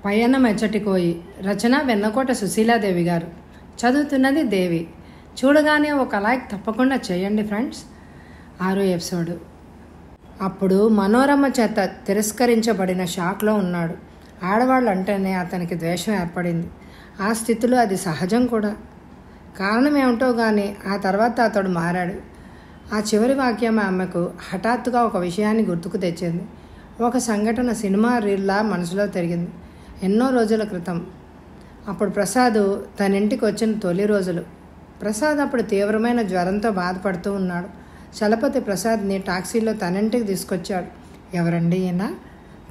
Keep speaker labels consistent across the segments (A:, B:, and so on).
A: పయనం ఎచ్చటికోయి. రచన వెన్నకోట సుశీలాదేవి గారు. చదువుతున్నది దేవి. చూడగానే ఒక లైక్ తప్పకుండా చేయండి ఫ్రెండ్స్. 6వ ఎపిసోడ్. అప్పుడు మనోరమ చేత తిరస్కరించబడిన షాక్లో ఉన్నాడు. ఆడవాళ్ళు అంటేనే అతనికి ద్వేషం ఏర్పడింది. ఆ స్థితిలో అది సహజం కూడా. కారణం ఏమిటో కానీ ఆ తర్వాత అతడు మారాడు. ఆ చివరి వాక్యం ఆమెకు హఠాత్తుగా ఒక విషయాన్ని గుర్తుకు తెచ్చింది. ఒక సంఘటన సినిమా రీల్లా మనసులో తిరిగింది. ఎన్నో రోజుల క్రితం. అప్పుడు ప్రసాద్ తన ఇంటికి వచ్చిన తొలి రోజులు. ప్రసాద్ అప్పుడు తీవ్రమైన జ్వరంతో బాధపడుతూ ఉన్నాడు. చలపతి ప్రసాద్ని టాక్సీలో తన ఇంటికి తీసుకొచ్చాడు. ఎవరండి ఈయన?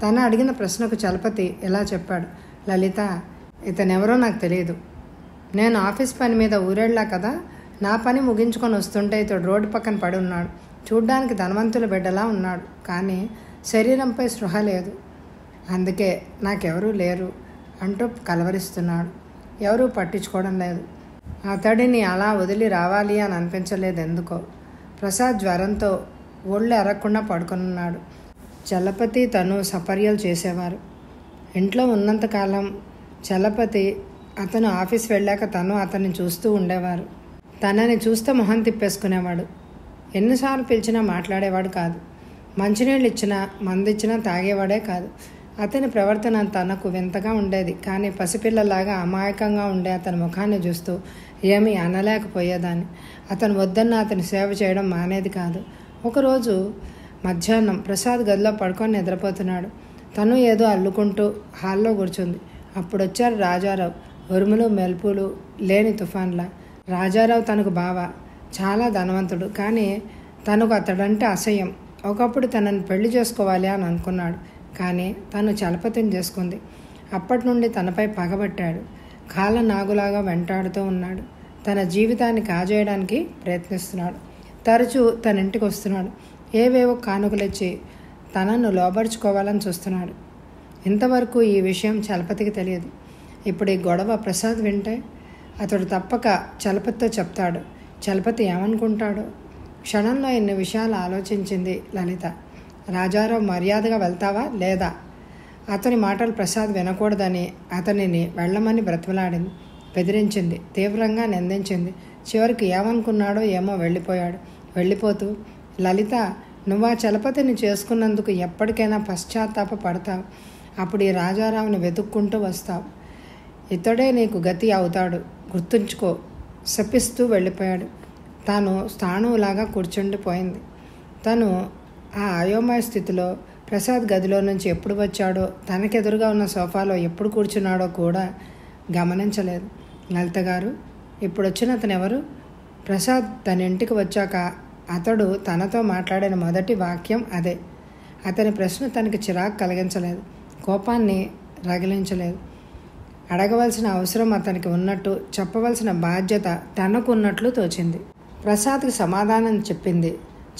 A: తను అడిగిన ప్రశ్నకు చలపతి ఇలా చెప్పాడు. లలిత, ఇతనెవరో నాకు తెలియదు. నేను ఆఫీస్ పని మీద ఊరెళ్ళా కదా, నా పని ముగించుకొని వస్తుంటే ఇతడు రోడ్డు పక్కన పడి ఉన్నాడు. చూడ్డానికి ధనవంతుల బిడ్డలా ఉన్నాడు, కానీ శరీరంపై స్పృహ లేదు. అందుకే నాకెవరూ లేరు అంటూ కలవరిస్తున్నాడు. ఎవరూ పట్టించుకోవడం లేదు. అతడిని అలా వదిలి రావాలి అని అనిపించలేదు ఎందుకో. ప్రసాద్ జ్వరంతో ఒళ్ళు ఎరగకుండా పడుకున్నాడు. చలపతి తను సపర్యలు చేసేవారు. ఇంట్లో ఉన్నంతకాలం చలపతి అతను ఆఫీస్ వెళ్ళాక తను అతన్ని చూస్తూ ఉండేవారు. తనని చూస్తే మొహం తిప్పేసుకునేవాడు. ఎన్నిసార్లు పిలిచినా మాట్లాడేవాడు కాదు. మంచినీళ్ళు ఇచ్చినా మందిచ్చినా తాగేవాడే కాదు. అతని ప్రవర్తన తనకు వింతగా ఉండేది. కానీ పసిపిల్లలాగా అమాయకంగా ఉండే అతని ముఖాన్ని చూస్తూ ఏమీ అనలేకపోయేదాన్ని. అతను వద్దన్న అతని సేవ చేయడం మానేది కాదు. ఒకరోజు మధ్యాహ్నం ప్రసాద్ గదిలో పడుకొని నిద్రపోతున్నాడు. తను ఏదో అల్లుకుంటూ హాల్లో కూర్చుంది. అప్పుడు వచ్చారు రాజారావు. ఉరుములు మెల్పులు లేని తుఫాన్లా. రాజారావు తనకు బావ. చాలా ధనవంతుడు. కానీ తనకు అతడంటే అసహ్యం. ఒకప్పుడు తనని పెళ్లి చేసుకోవాలి అని అనుకున్నాడు. కానీ తను చలపతిని చేసుకుంది. అప్పటి నుండి తనపై పగబట్టాడు. కాళ్ళ నాగులాగా వెంటాడుతూ ఉన్నాడు. తన జీవితాన్ని కాజేయడానికి ప్రయత్నిస్తున్నాడు. తరచూ తన ఇంటికి వస్తున్నాడు. ఏవేవో కానుకలిచ్చి తనను లోబర్చుకోవాలని చూస్తున్నాడు. ఇంతవరకు ఈ విషయం చలపతికి తెలియదు. ఇప్పుడు ఈ గొడవ ప్రసాద్ వింటే అతడు తప్పక చలపతితో చెప్తాడు. చలపతి ఏమనుకుంటాడు? క్షణంలో ఇన్ని విషయాలు ఆలోచించింది లలిత. రాజారావు మర్యాదగా వెళ్తావా లేదా? అతని మాటలు ప్రసాద్ వినకూడదని అతనిని వెళ్ళమని బ్రతిమలాడింది. బెదిరించింది. తీవ్రంగా నిందించింది. చివరికి ఏమనుకున్నాడో ఏమో వెళ్ళిపోయాడు. వెళ్ళిపోతూ, లలిత, నువ్వు ఆ చలపతిని చేసుకున్నందుకు ఎప్పటికైనా పశ్చాత్తాప పడతావు. అప్పుడు ఈ రాజారావుని వెతుక్కుంటూ వస్తావు. ఇతడే నీకు గతి అవుతాడు, గుర్తుంచుకో. శపిస్తూ వెళ్ళిపోయాడు. తాను స్థాణువులాగా కూర్చుండిపోయింది. తను ఆ అయోమయ స్థితిలో ప్రసాద్ గదిలో నుంచి ఎప్పుడు వచ్చాడో, తనకెదురుగా ఉన్న సోఫాలో ఎప్పుడు కూర్చున్నాడో కూడా గమనించలేదు. లలిత గారు, ఇప్పుడు వచ్చిన అతను ఎవరు? ప్రసాద్ తన ఇంటికి వచ్చాక అతడు తనతో మాట్లాడిన మొదటి వాక్యం అదే. అతని ప్రశ్న తనకి చిరాకు కలిగించలేదు, కోపాన్ని రగిలించలేదు. అడగవలసిన అవసరం అతనికి ఉన్నట్టు, చెప్పవలసిన బాధ్యత తనకు ఉన్నట్లు తోచింది. ప్రసాద్కి సమాధానం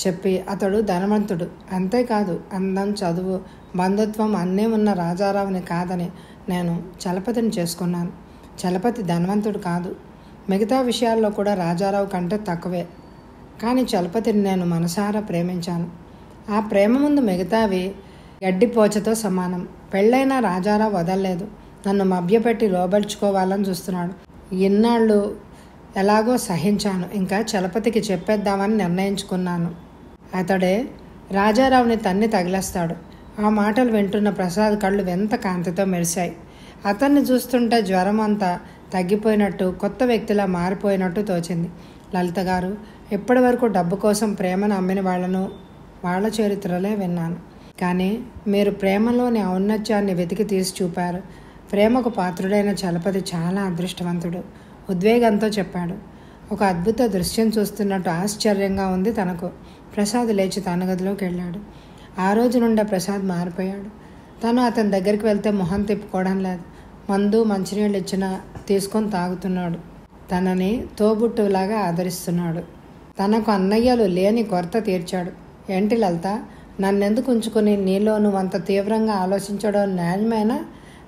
A: చెప్పి అతడు ధనవంతుడు, అంతేకాదు అందం, చదువు, బంధుత్వం అన్నీ ఉన్న రాజారావుని కాదని నేను చలపతిని చేసుకున్నాను. చలపతి ధనవంతుడు కాదు. మిగతా విషయాల్లో కూడా రాజారావు కంటే తక్కువే. కానీ చలపతిని నేను మనసారా ప్రేమించాను. ఆ ప్రేమ ముందు మిగతావి గడ్డిపోచతో సమానం. పెళ్ళైన రాజారావు వదలలేదు. నన్ను మభ్యపెట్టి లోబర్చుకోవాలని చూస్తున్నాడు. ఇన్నాళ్ళు ఎలాగో సహించాను. ఇంకా చలపతికి చెప్పేద్దామని నిర్ణయించుకున్నాను. అతడే రాజారావుని తన్ని తగిలేస్తాడు. ఆ మాటలు వింటున్న ప్రసాద్ కళ్ళు వింత కాంతితో మెరిశాయి. అతన్ని చూస్తుంటే జ్వరం అంతా తగ్గిపోయినట్టు, కొత్త వ్యక్తిలా మారిపోయినట్టు తోచింది. లలిత గారు, ఇప్పటి వరకు డబ్బు కోసం ప్రేమను అమ్మిన వాళ్ళ చరిత్రలే విన్నాను. కానీ మీరు ప్రేమలోని ఔన్నత్యాన్ని వెతికి తీసి చూపారు. ప్రేమకు పాత్రుడైన చలపతి చాలా అదృష్టవంతుడు, ఉద్వేగంతో చెప్పాడు. ఒక అద్భుత దృశ్యం చూస్తున్నట్టు ఆశ్చర్యంగా ఉంది తనకు. ప్రసాద్ లేచి తన గదిలోకి వెళ్ళాడు. ఆ రోజు నుండే ప్రసాద్ మారిపోయాడు. తను అతని దగ్గరికి వెళ్తే మొహం తిప్పుకోవడం లేదు. మందు, మంచినీళ్ళు ఇచ్చినా తీసుకొని తాగుతున్నాడు. తనని తోబుట్టులాగా ఆదరిస్తున్నాడు. తనకు అన్నయ్యలు లేని కొరత తీర్చాడు. ఏంటి లలిత, నన్నెందుకు ఉంచుకొని నీలో నువ్వు అంత తీవ్రంగా ఆలోచించడం న్యాయమేనా?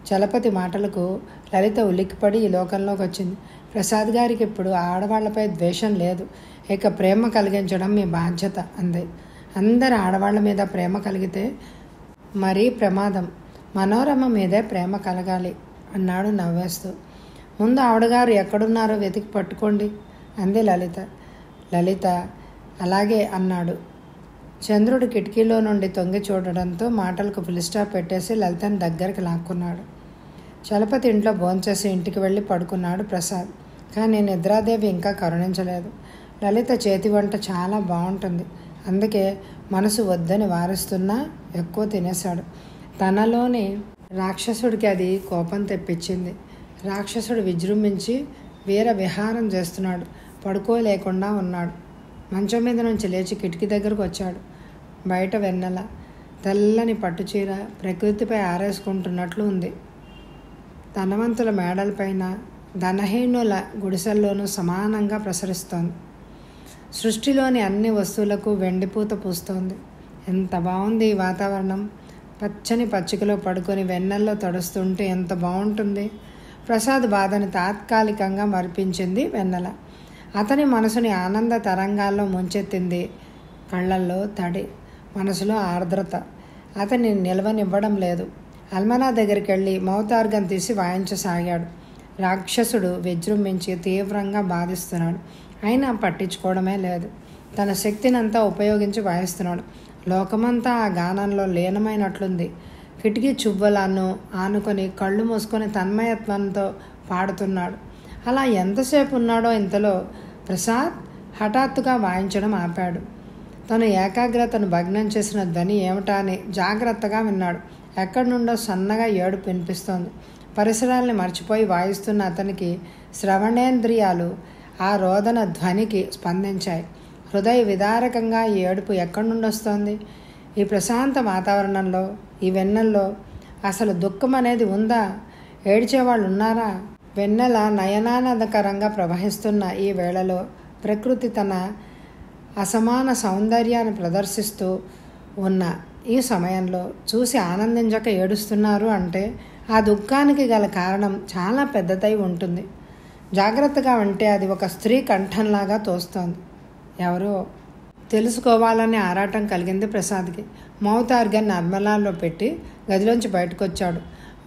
A: చలపతి మాటలకు లలిత ఉలిక్కిపడి ఈ లోకంలోకి వచ్చింది. ప్రసాద్ గారికి ఇప్పుడు ఆడవాళ్లపై ద్వేషం లేదు, ఇక ప్రేమ కలిగించడం మీ బాధ్యత అంది. అందరు ఆడవాళ్ల మీద ప్రేమ కలిగితే మరీ ప్రమాదం. మనోరమ మీదే ప్రేమ కలగాలి అన్నాడు నవ్వేస్తూ. ముందు ఆవిడగారు ఎక్కడున్నారో వెతికి పట్టుకోండి అంది లలిత. లలిత అలాగే అన్నాడు. చంద్రుడు కిటికీలో నుండి తొంగి చూడడంతో మాటలకు ఫుల్స్టాప్ పెట్టేసి లలితని దగ్గరికి లాక్కున్నాడు. చలపతి ఇంట్లో భోంచేసి ఇంటికి వెళ్ళి పడుకున్నాడు ప్రసాద్. కానీ నిద్రాదేవి ఇంకా కరుణించలేదు. లలిత చేతి వంట చాలా బాగుంటుంది, అందుకే మనసు వద్దని వారిస్తున్నా ఎక్కువ తినేశాడు. తనలోని రాక్షసుడికి అది కోపం తెప్పించింది. రాక్షసుడు విజృంభించి వీర విహారం చేస్తున్నాడు. పడుకోలేకుండా ఉన్నాడు. మంచం మీద నుంచి లేచి కిటికీ దగ్గరకు వచ్చాడు. బయట వెన్నెల తెల్లని పట్టుచీర ప్రకృతిపై ఆరేసుకుంటున్నట్లు ఉంది. ధనవంతుల మేడలపైన ధనహీనుల గుడిసెల్లోనూ సమానంగా ప్రసరిస్తోంది. సృష్టిలోని అన్ని వస్తువులకు వెండిపూత పూస్తోంది. ఎంత బాగుంది ఈ వాతావరణం. పచ్చని పచ్చికలో పడుకొని వెన్నెల్లో తడుస్తుంటే ఎంత బాగుంటుంది. ప్రసాద్ బాధని తాత్కాలికంగా మరిపించింది వెన్నెల. అతని మనసుని ఆనంద తరంగాల్లో ముంచెత్తింది. కళ్ళల్లో తడి, మనసులో ఆర్ద్రత అతన్ని నిలవనివ్వడం లేదు. అల్మనా దగ్గరికి వెళ్ళి మౌతార్గం తీసి వాయించసాగాడు. రాక్షసుడు విజృంభించి తీవ్రంగా బాధిస్తున్నాడు. అయినా పట్టించుకోవడమే లేదు. తన శక్తినంతా ఉపయోగించి వాయిస్తున్నాడు. లోకమంతా ఆ గానంలో లీనమైనట్లుంది. కిటికీ చువ్వలను ఆనుకొని కళ్ళు మూసుకొని తన్మయత్వంతో పాడుతున్నాడు. అలా ఎంతసేపు ఉన్నాడో ఇంతలో ప్రసాద్ హఠాత్తుగా వాయించడం ఆపాడు. తను ఏకాగ్రతను భగ్నం చేసిన ధ్వని ఏమిటా అని జాగ్రత్తగా విన్నాడు. ఎక్కడి నుండో సన్నగా ఏడుపు వినిపిస్తోంది. పరిసరాల్ని మర్చిపోయి వాయిస్తున్న అతనికి శ్రవణేంద్రియాలు ఆ రోదన ధ్వనికి స్పందించాయి. హృదయ విదారకంగా ఈ ఏడుపు ఎక్కడి నుండి వస్తోంది? ఈ ప్రశాంత వాతావరణంలో, ఈ వెన్నెల్లో అసలు దుఃఖం అనేది ఉందా? ఏడ్చేవాళ్ళు ఉన్నారా? వెన్నెల నయనానందకరంగా ప్రవహిస్తున్న ఈ వేళలో ప్రకృతి తన అసమాన సౌందర్యాన్ని ప్రదర్శిస్తూ ఉన్న ఈ సమయంలో చూసి ఆనందించక ఏడుస్తున్నారు అంటే ఆ దుఃఖానికి గల కారణం చాలా పెద్దదై ఉంటుంది. జాగ్రత్తగా ఉంటే అది ఒక స్త్రీ కంఠంలాగా తోస్తోంది. ఎవరో తెలుసుకోవాలనే ఆరాటం కలిగింది ప్రసాద్కి. మౌత్ ఆర్గన్ నర్మలాలో పెట్టి గదిలోంచి బయటకు వచ్చాడు.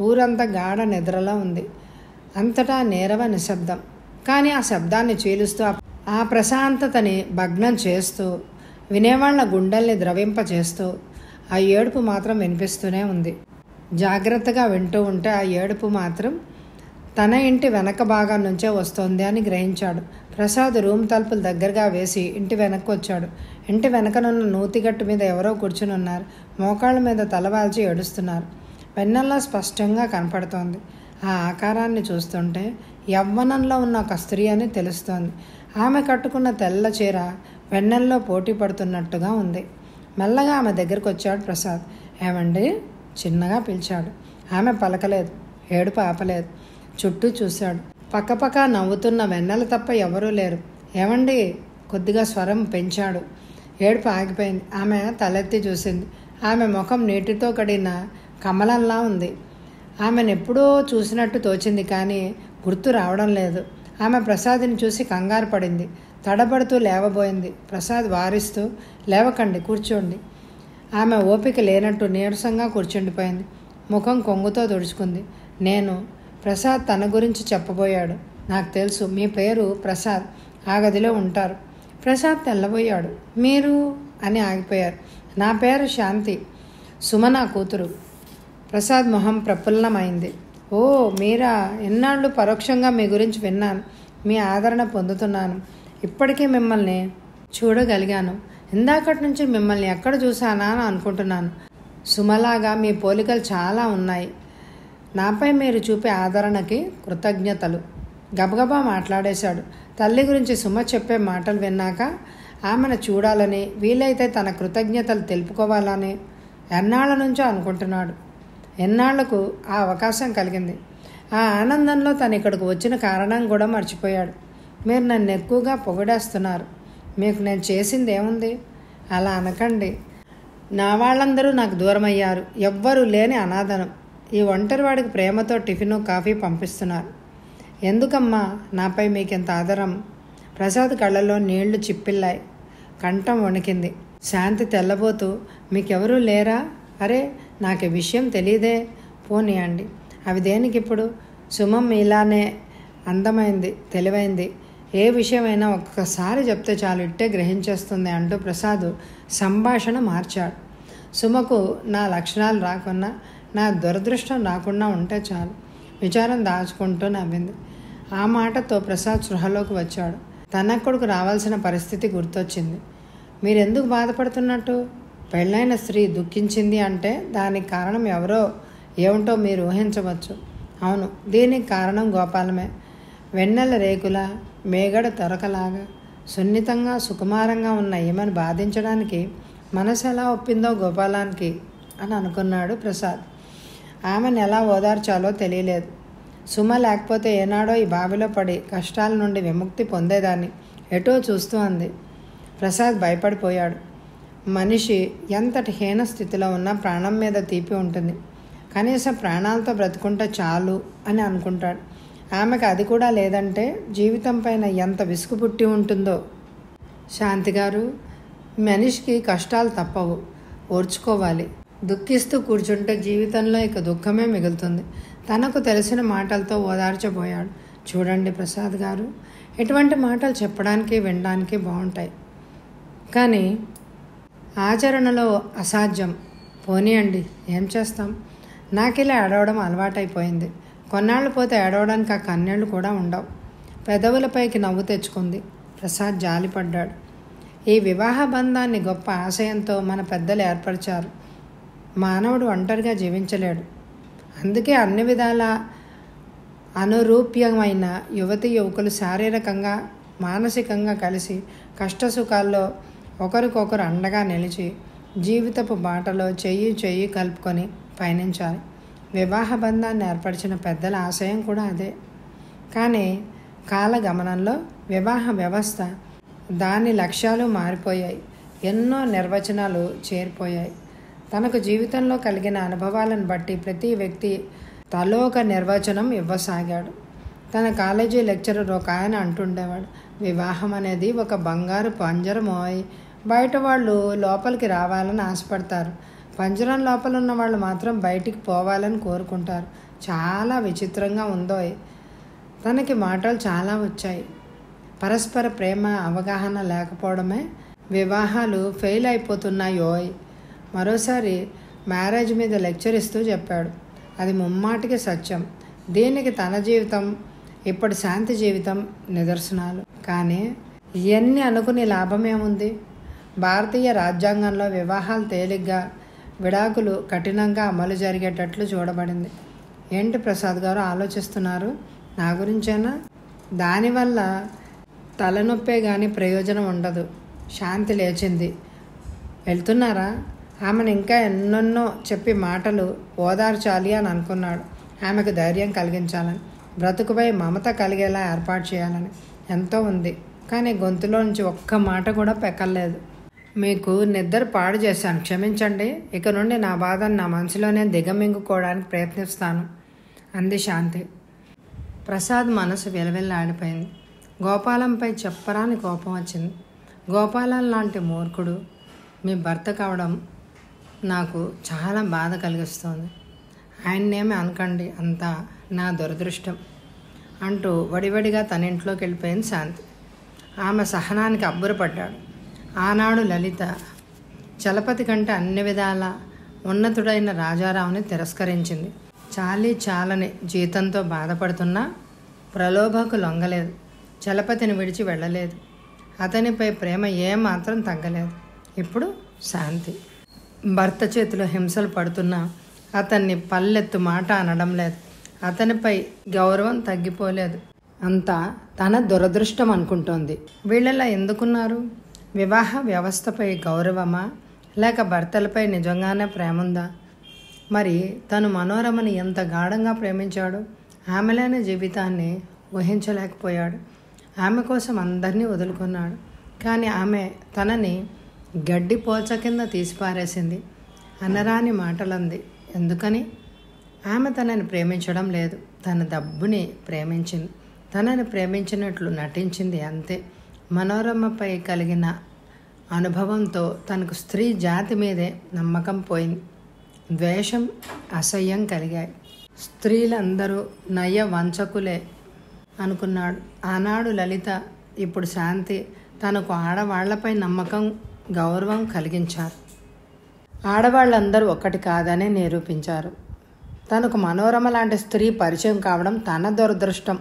A: ఊరంతా గాఢ నిద్రలో ఉంది. అంతటా నీరవ నిశ్శబ్దం. కానీ ఆ శబ్దాన్ని చీలుస్తూ ఆ ప్రశాంతతని భగ్నం చేస్తూ వినేవాళ్ల గుండెల్ని ద్రవింపచేస్తూ ఆ ఏడుపు మాత్రం వినిపిస్తూనే ఉంది. జాగ్రత్తగా వింటూ ఉంటే ఆ ఏడుపు మాత్రం తన ఇంటి వెనక భాగం నుంచే వస్తోంది అని గ్రహించాడు. ప్రసాద్ రూమ్ తలుపులు దగ్గరగా వేసి ఇంటి వెనక్కి వచ్చాడు. ఇంటి వెనకనున్న నూతిగట్టు మీద ఎవరో కూర్చుని ఉన్నారు. మోకాళ్ళ మీద తలవాల్చి ఏడుస్తున్నారు. వెన్నెల్లో స్పష్టంగా కనపడుతోంది. ఆ ఆకారాన్ని చూస్తుంటే యవ్వనంలో ఉన్న ఒక స్త్రీ అని తెలుస్తోంది. ఆమె కట్టుకున్న తెల్ల చీర వెన్నెల్లో పోటీ పడుతున్నట్టుగా ఉంది. మెల్లగా ఆమె దగ్గరికి వచ్చాడు ప్రసాద్. ఏమండి? చిన్నగా పిలిచాడు. ఆమె పలకలేదు. ఏడుపు ఆపలేదు. చుట్టూ చూశాడు. పక్కపక్క నవ్వుతున్న వెన్నెల తప్ప ఎవరూ లేరు. ఏమండి? కొద్దిగా స్వరం పెంచాడు. ఏడుపు ఆగిపోయింది. ఆమె తలెత్తి చూసింది. ఆమె ముఖం నీటితో కడిగిన కమలంలా ఉంది. ఆమెను ఎప్పుడో చూసినట్టు తోచింది, కానీ గుర్తు రావడం లేదు. ఆమె ప్రసాద్ని చూసి కంగారు పడింది. తడబడుతూ లేవబోయింది. ప్రసాద్ వారిస్తూ, లేవకండి, కూర్చోండి. ఆమె ఓపిక లేనట్టు నీరసంగా కూర్చుండిపోయింది. ముఖం కొంగుతో తుడుచుకుంది. ప్రసాద్ తన గురించి చెప్పబోయాడు. నాకు తెలుసు, మీ పేరు ప్రసాద్, ఆ గదిలో ఉంటారు. ప్రసాద్ తెల్లబోయాడు. మీరు అని ఆగిపోయారు. నా పేరు శాంతి, సుమ నా కూతురు. ప్రసాద్ మొహం ప్రఫుల్లమైంది. ఓ మీరా? ఎన్నాళ్ళు పరోక్షంగా మీ గురించి విన్నాను. మీ ఆదరణ పొందుతున్నాను. ఇప్పటికీ మిమ్మల్ని చూడగలిగాను. ఇందాకటి నుంచి మిమ్మల్ని ఎక్కడ చూశానా అని అనుకుంటున్నాను. సుమలాగా మీ పోలికలు చాలా ఉన్నాయి. నాపై మీరు చూపే ఆదరణకి కృతజ్ఞతలు. గబగబా మాట్లాడేశాడు. తల్లి గురించి సుమ చెప్పే మాటలు విన్నాక ఆమెను చూడాలని, వీలైతే తన కృతజ్ఞతలు తెలుపుకోవాలని ఎన్నాళ్ళ నుంచో అనుకుంటున్నాడు. ఎన్నాళ్లకు ఆ అవకాశం కలిగింది. ఆ ఆనందంలో తను ఇక్కడికి వచ్చిన కారణం కూడా మర్చిపోయాడు. మీరు నన్ను ఎక్కువగా పొగిడేస్తున్నారు. మీకు నేను చేసింది ఏముంది? అలా అనకండి. నా వాళ్ళందరూ నాకు దూరం అయ్యారు. ఎవ్వరూ లేని అనాథనం. ఈ ఒంటరివాడికి ప్రేమతో టిఫిను కాఫీ పంపిస్తున్నారు. ఎందుకమ్మా నాపై మీకెంత ఆదరం? ప్రసాద్ కళ్ళలో నీళ్లు చిప్పిల్లాయి. కంఠం వణికింది. శాంతి తెల్లబోతూ, మీకెవరూ లేరా? అరే, నాకు ఈ విషయం తెలీదే. పోనీయండి. అవి దేనికి ఇప్పుడు? సుమం ఇలానే అందమైంది, తెలివైంది. ఏ విషయమైనా ఒక్కసారి చెప్తే చాలు ఇట్టే గ్రహించేస్తుంది అంటూ ప్రసాద్ సంభాషణ మార్చాడు. సుమకు నా లక్షణాలు రాకున్నా, నా దురదృష్టం రాకుండా ఉంటే చాలు. విచారం దాచుకుంటూ నవ్వింది. ఆ మాటతో ప్రసాద్ స్పృహలోకి వచ్చాడు. తనక్కడికి రావాల్సిన పరిస్థితి గుర్తొచ్చింది. మీరెందుకు బాధపడుతున్నట్టు? పెళ్ళైన స్త్రీ దుఃఖించింది అంటే దానికి కారణం ఎవరో ఏమిటో మీరు ఊహించవచ్చు. అవును, దీనికి కారణం గోపాలమే. వెన్నెల రేకుల మేగడ తొరకలాగా సున్నితంగా సుకుమారంగా ఉన్న ఈమెను బాధించడానికి మనసు ఎలా ఒప్పిందో గోపాలానికి అని అనుకున్నాడు ప్రసాద్. ఆమెను ఎలా ఓదార్చాలో తెలియలేదు. సుమ లేకపోతే ఏనాడో ఈ బావిలో పడి కష్టాల నుండి విముక్తి పొందేదాన్ని ఎటో చూస్తూ అంది. ప్రసాద్ భయపడిపోయాడు. మనిషి ఎంతటి హీన స్థితిలో ఉన్నా ప్రాణం మీద తీపి ఉంటుంది. కనీసం ప్రాణాలతో బ్రతుకుంటే చాలు అని అనుకుంటాడు. ఆమెకు అది కూడా లేదంటే జీవితం పైన ఎంత విసుగు పుట్టి ఉంటుందో. శాంతి గారు, మనిషికి కష్టాలు తప్పవు, ఓర్చుకోవాలి. దుఃఖిస్తూ కూర్చుంటే జీవితంలో ఇక దుఃఖమే మిగులుతుంది. తనకు తెలిసిన మాటలతో ఓదార్చబోయాడు. చూడండి ప్రసాద్ గారు, ఎటువంటి మాటలు చెప్పడానికి వినడానికి బాగుంటాయి, కానీ ఆచరణలో అసాధ్యం. పోనీయండి, ఏం చేస్తాం? నాకిలా ఏడవడం అలవాటైపోయింది. కొన్నాళ్ళు పోతే ఏడవడానికి ఆ కన్నీళ్లు కూడా ఉండవు. పెదవులపైకి నవ్వు తెచ్చుకుంది. ప్రసాద్ జాలిపడ్డాడు. ఈ వివాహ బంధాన్ని గొప్ప ఆశయంతో మన పెద్దలు ఏర్పరిచారు. మానవుడు ఒంటరిగా జీవించలేడు. అందుకే అన్ని విధాల అనురూప్యమైన యువతి యువకులు శారీరకంగా మానసికంగా కలిసి కష్టసుఖాల్లో ఒకరికొకరు అండగా నిలిచి జీవితపు బాటలో చెయ్యి కలుపుకొని పయనించాలి. వివాహ బంధాన్ని ఏర్పరిచిన పెద్దల ఆశయం కూడా అదే. కానీ కాలగమనంలో వివాహ వ్యవస్థ, దాని లక్ష్యాలు మారిపోయాయి. ఎన్నో నిర్వచనాలు చేరిపోయాయి. తనకు జీవితంలో కలిగిన అనుభవాలను బట్టి ప్రతి వ్యక్తి తలోక నిర్వచనం ఇవ్వసాగాడు. తన కాలేజీ లెక్చరర్ ఒక ఆయన అంటుండేవాడు, వివాహం అనేది ఒక బంగారు పంజరమోయ్. బయట వాళ్ళు లోపలికి రావాలని ఆశపడతారు, పంజరం లోపల ఉన్న వాళ్ళు మాత్రం బయటికి పోవాలని కోరుకుంటారు. చాలా విచిత్రంగా ఉందోయ్. తనకి మాటలు చాలా వచ్చాయి. పరస్పర ప్రేమ అవగాహన లేకపోవడమే వివాహాలు ఫెయిల్ అయిపోతున్నాయోయ్. మరోసారి మ్యారేజ్ మీద లెక్చర్ ఇస్తూ చెప్పాడు. అది ముమ్మాటికి సత్యం. దీనికి తన జీవితం, ఇప్పటి శాంతి జీవితం నిదర్శనాలు. కానీ ఇవన్నీ అనుకునే లాభమేముంది? భారతీయ రాజ్యాంగంలో వివాహాలు తేలిగ్గా, విడాకులు కఠినంగా అమలు జరిగేటట్లు చూడబడింది. ఏంటి ప్రసాద్ గారు ఆలోచిస్తున్నారు? నా గురించేనా? దానివల్ల తలనొప్పే కానీ ప్రయోజనం ఉండదు. శాంతి లేచింది. వెళ్తున్నారా? ఆమెను ఇంకా ఎన్నెన్నో చెప్పి మాటలు ఓదార్చాలి అని అనుకున్నాడు. ఆమెకు ధైర్యం కలిగించాలని, బ్రతుకుపై మమత కలిగేలా ఏర్పాటు చేయాలని ఎంతో ఉంది. కానీ గొంతులో నుంచి ఒక్క మాట కూడా పెక్కలేదు. మీకు నిద్ర పాడు చేశాను, క్షమించండి. ఇక నుండి నా బాధను నా మనసులోనే దిగమింగుకోవడానికి ప్రయత్నిస్తాను అంది శాంతి. ప్రసాద్ మనసు విలవిల్లాడిపోయింది. గోపాలంపై చెప్పరాని కోపం వచ్చింది. గోపాలం లాంటి మూర్ఖుడు మీ భర్త కావడం నాకు చాలా బాధ కలిగిస్తోంది. ఆయన్నేమి అనకండి, అంతా నా దురదృష్టం అంటూ వడివడిగా తన ఇంట్లోకి వెళ్ళిపోయింది శాంతి. ఆమె సహనానికి అబ్బురపడ్డాడు. ఆనాడు లలిత చలపతి కంటే అన్ని విధాల ఉన్నతుడైన రాజారావుని తిరస్కరించింది. చాలని జీతంతో బాధపడుతున్నా ప్రలోభకు లొంగలేదు. చలపతిని విడిచి వెళ్ళలేదు. అతనిపై ప్రేమ ఏమాత్రం తగ్గలేదు. ఇప్పుడు శాంతి భర్త చేతిలో హింసలు పడుతున్నా అతన్ని పల్లెత్తు మాట అనడం లేదు. అతనిపై గౌరవం తగ్గిపోలేదు. అంతా తన దురదృష్టం అనుకుంటోంది. వీళ్ళలా ఎందుకున్నారు? వివాహ వ్యవస్థపై గౌరవమా, లేక భర్తలపై నిజంగానే ప్రేముందా? మరి తను మనోరమని ఎంత గాఢంగా ప్రేమించాడు. ఆమెలేని జీవితాన్ని ఊహించలేకపోయాడు. ఆమె కోసం అందరినీ వదులుకున్నాడు. కానీ ఆమె తనని గడ్డి పోల్చ కింద తీసిపారేసింది. అనరాని మాటలంది. ఎందుకని? ఆమె తనని ప్రేమించడం లేదు, తన డబ్బుని ప్రేమించింది. తనని ప్రేమించినట్లు నటించింది, అంతే. మనోరమపై కలిగిన అనుభవంతో తనకు స్త్రీ జాతి మీదే నమ్మకం పోయింది. ద్వేషం, అసహ్యం కలిగాయి. స్త్రీలందరూ నయ వంచకులే అనుకున్నాడు. ఆనాడు లలిత, ఇప్పుడు శాంతి తనకు ఆడవాళ్లపై నమ్మకం, గౌరవం కలిగించారు. ఆడవాళ్ళందరూ ఒక్కటి కాదని నిరూపించారు. తనకు మనోరమ లాంటి స్త్రీ పరిచయం కావడం తన దురదృష్టం.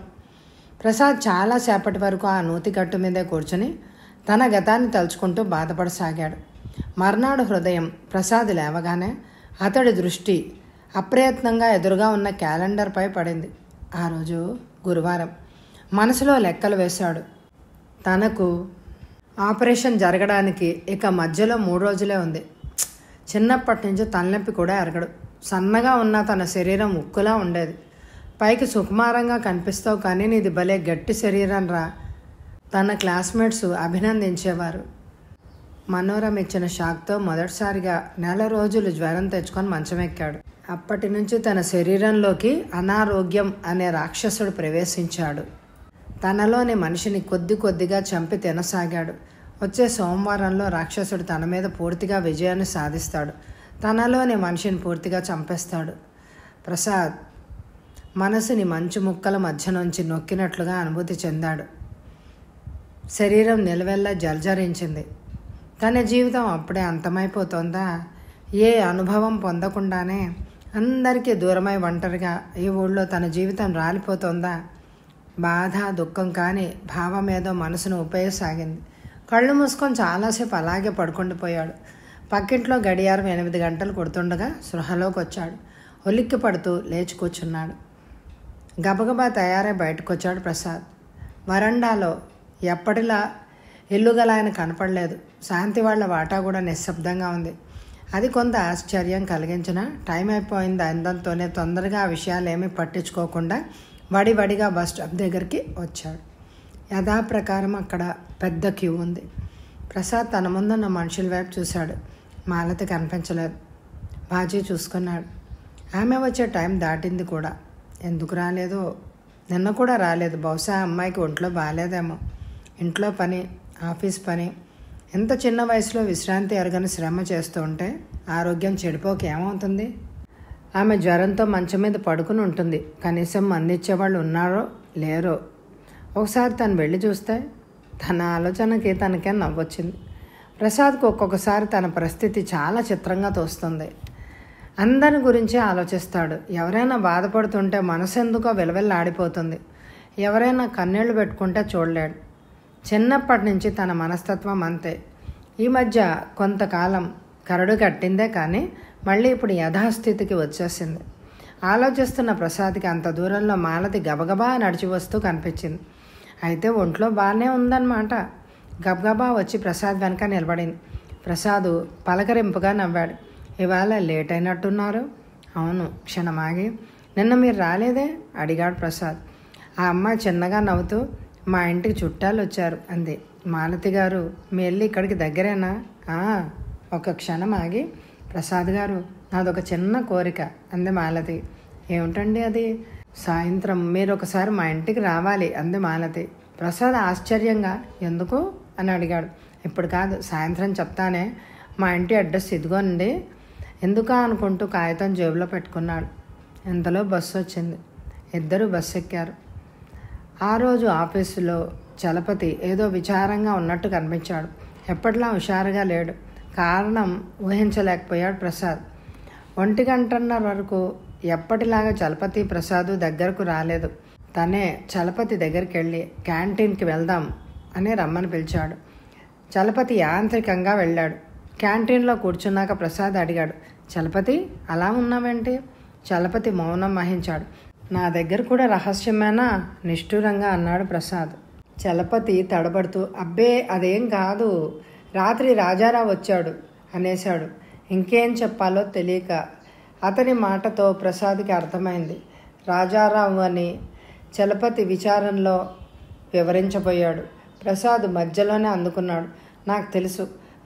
A: ప్రసాద్ చాలాసేపటి వరకు ఆ నూతిగట్టు మీదే కూర్చుని తన గతాన్ని తలుచుకుంటూ బాధపడసాగాడు. మర్నాడు ఉదయం ప్రసాద్ లేవగానే అతడి దృష్టి అప్రయత్నంగా ఎదురుగా ఉన్న క్యాలెండర్పై పడింది. ఆ రోజు గురువారం. మనసులో లెక్కలు వేశాడు. తనకు ఆపరేషన్ జరగడానికి ఇక మధ్యలో 3 రోజులే ఉంది. చిన్నప్పటి నుంచి తలనొప్పి కూడా ఎరగడు. సన్నగా ఉన్న తన శరీరం ఉక్కులా ఉండేది. పైకి సుకుమారంగా కనిపిస్తావు, కానీ నీది భలే గట్టి శరీరం రా తన క్లాస్మేట్స్ అభినందించేవారు. మనోరమ ఇచ్చిన షాక్తో మొదటిసారిగా 4 రోజులు జ్వరం తెచ్చుకొని మంచమెక్కాడు. అప్పటి నుంచి తన శరీరంలోకి అనారోగ్యం అనే రాక్షసుడు ప్రవేశించాడు. తనలోని మనిషిని కొద్ది కొద్దిగా చంపి తినసాగాడు. వచ్చే సోమవారంలో రాక్షసుడు తన మీద పూర్తిగా విజయాన్ని సాధిస్తాడు. తనలోని మనిషిని పూర్తిగా చంపేస్తాడు. ప్రసాద్ మనసుని మంచు ముక్కల మధ్య నుంచి నొక్కినట్లుగా అనుభూతి చెందాడు. శరీరం నిలవెల్లా జర్జరించింది. తన జీవితం అప్పుడే అంతమైపోతుందా? ఏ అనుభవం పొందకుండానే అందరికీ దూరమై ఒంటరిగా ఈ ఊళ్ళో తన జీవితం రాలిపోతుందా? బాధ, దుఃఖం కాని భావం ఏదో మనసును ఉపయోగసాగింది. కళ్ళు మూసుకొని చాలాసేపు అలాగే పడుకుండిపోయాడు. పక్కింట్లో గడియారం 8 గంటలు కొడుతుండగా సృహలోకి వచ్చాడు. ఉలిక్కి పడుతూ లేచి కూర్చున్నాడు. గబగబా తయారై బయటకు వచ్చాడు ప్రసాద్. వరండాలో ఎప్పటిలా ఇల్లుగల ఆయన కనపడలేదు. శాంతి వాళ్ళ వాటా కూడా నిశ్శబ్దంగా ఉంది. అది కొంత ఆశ్చర్యం కలిగించిన టైం అయిపోయింది అందంతోనే తొందరగా ఆ విషయాలు ఏమీ పట్టించుకోకుండా వడివడిగా బస్ స్టాప్ దగ్గరికి వచ్చాడు. యథాప్రకారం అక్కడ పెద్ద క్యూ ఉంది. ప్రసాద్ తన ముందున్న మనుషుల వైపు చూశాడు. మాలతి కనిపించలేదు. బాజీ చూసుకున్నాడు. ఆమె వచ్చే టైం దాటింది కూడా. ఎందుకు రాలేదో? నిన్న కూడా రాలేదు. బహుశా అమ్మాయికి ఒంట్లో బాగాలేదేమో. ఇంట్లో పని, ఆఫీస్ పని, ఎంత చిన్న వయసులో విశ్రాంతి ఎరగని శ్రమ చేస్తూ ఉంటే ఆరోగ్యం చెడిపోక ఏమవుతుంది? ఆమె జ్వరంతో మంచం మీద పడుకుని ఉంటుంది. కనీసం మందిచ్చేవాళ్ళు ఉన్నారో లేరో. ఒకసారి తను వెళ్ళి చూస్తే తన ఆలోచనకి తనకే నవ్వొచ్చింది. ప్రసాద్కు ఒక్కొక్కసారి తన పరిస్థితి చాలా చిత్రంగా తోస్తుంది. అందరి గురించి ఆలోచిస్తాడు. ఎవరైనా బాధపడుతుంటే మనసు ఎందుకో విలవిల్లాడిపోతుంది. ఎవరైనా కన్నీళ్లు పెట్టుకుంటే చూడలేడు. చిన్నప్పటి నుంచి తన మనస్తత్వం అంతే. ఈ మధ్య కొంతకాలం కరడు కట్టిందే కానీ మళ్ళీ ఇప్పుడు యథాస్థితికి వచ్చేసింది. ఆలోచిస్తున్న ప్రసాద్కి అంత దూరంలో మాలతి గబగబా నడిచి వస్తూ కనిపించింది. అయితే ఒంట్లో బాగానే ఉందన్నమాట. గబగబా వచ్చి ప్రసాద్ వెనక నిలబడింది. ప్రసాద్ పలకరింపుగా నవ్వాడు. ఇవాళ లేట్ అయినట్టున్నారు? అవును. క్షణమాగి, నిన్న మీరు రాలేదే అడిగాడు ప్రసాద్. ఆ అమ్మాయి చిన్నగా నవ్వుతూ, మా ఇంటికి చుట్టాలు వచ్చారు అంది. మాలతి గారు, మీ ఇల్లు ఇక్కడికి దగ్గరేనా? ఒక క్షణం ఆగి, ప్రసాద్ గారు, నాదొక చిన్న కోరిక అంది మాలతి. ఏమిటండి అది? సాయంత్రం మీరు ఒకసారి మా ఇంటికి రావాలి అంది మాలతి. ప్రసాద్ ఆశ్చర్యంగా, ఎందుకు అని అడిగాడు. ఇప్పుడు కాదు, సాయంత్రం చెప్తానే. మా ఇంటి అడ్రస్ ఇదిగోండి. ఎందుకా అనుకుంటూ కాగితం జేబులో పెట్టుకున్నాడు. ఇంతలో బస్సు వచ్చింది. ఇద్దరు బస్సు ఎక్కారు. ఆ రోజు ఆఫీసులో చలపతి ఏదో విచారంగా ఉన్నట్టు కనిపించాడు. ఎప్పటిలా హుషారుగా లేడు. కారణం ఊహించలేకపోయాడు ప్రసాద్. 1:30 వరకు ఎప్పటిలాగా చలపతి ప్రసాద్ దగ్గరకు రాలేదు. తనే చలపతి దగ్గరికి వెళ్ళి క్యాంటీన్కి వెళ్దాం అని రమ్మని పిలిచాడు. చలపతి యాంత్రికంగా వెళ్ళాడు. క్యాంటీన్లో కూర్చున్నాక ప్రసాద్ అడిగాడు, చలపతి అలా ఉన్నావేంటి? చలపతి మౌనం వహించాడు. నా దగ్గర కూడా రహస్యమేనా? నిష్ఠూరంగా అన్నాడు ప్రసాద్. చలపతి తడబడుతూ, అబ్బే అదేం కాదు, రాత్రి రాజారావు వచ్చాడు అనేశాడు. ఇంకేం చెప్పాలో తెలియక అతని మాటతో ప్రసాద్కి అర్థమైంది. రాజారావు అని చలపతి విచారంలో వివరించబోయాడు. ప్రసాద్ మధ్యలోనే అందుకున్నాడు. నాకు తెలుసు,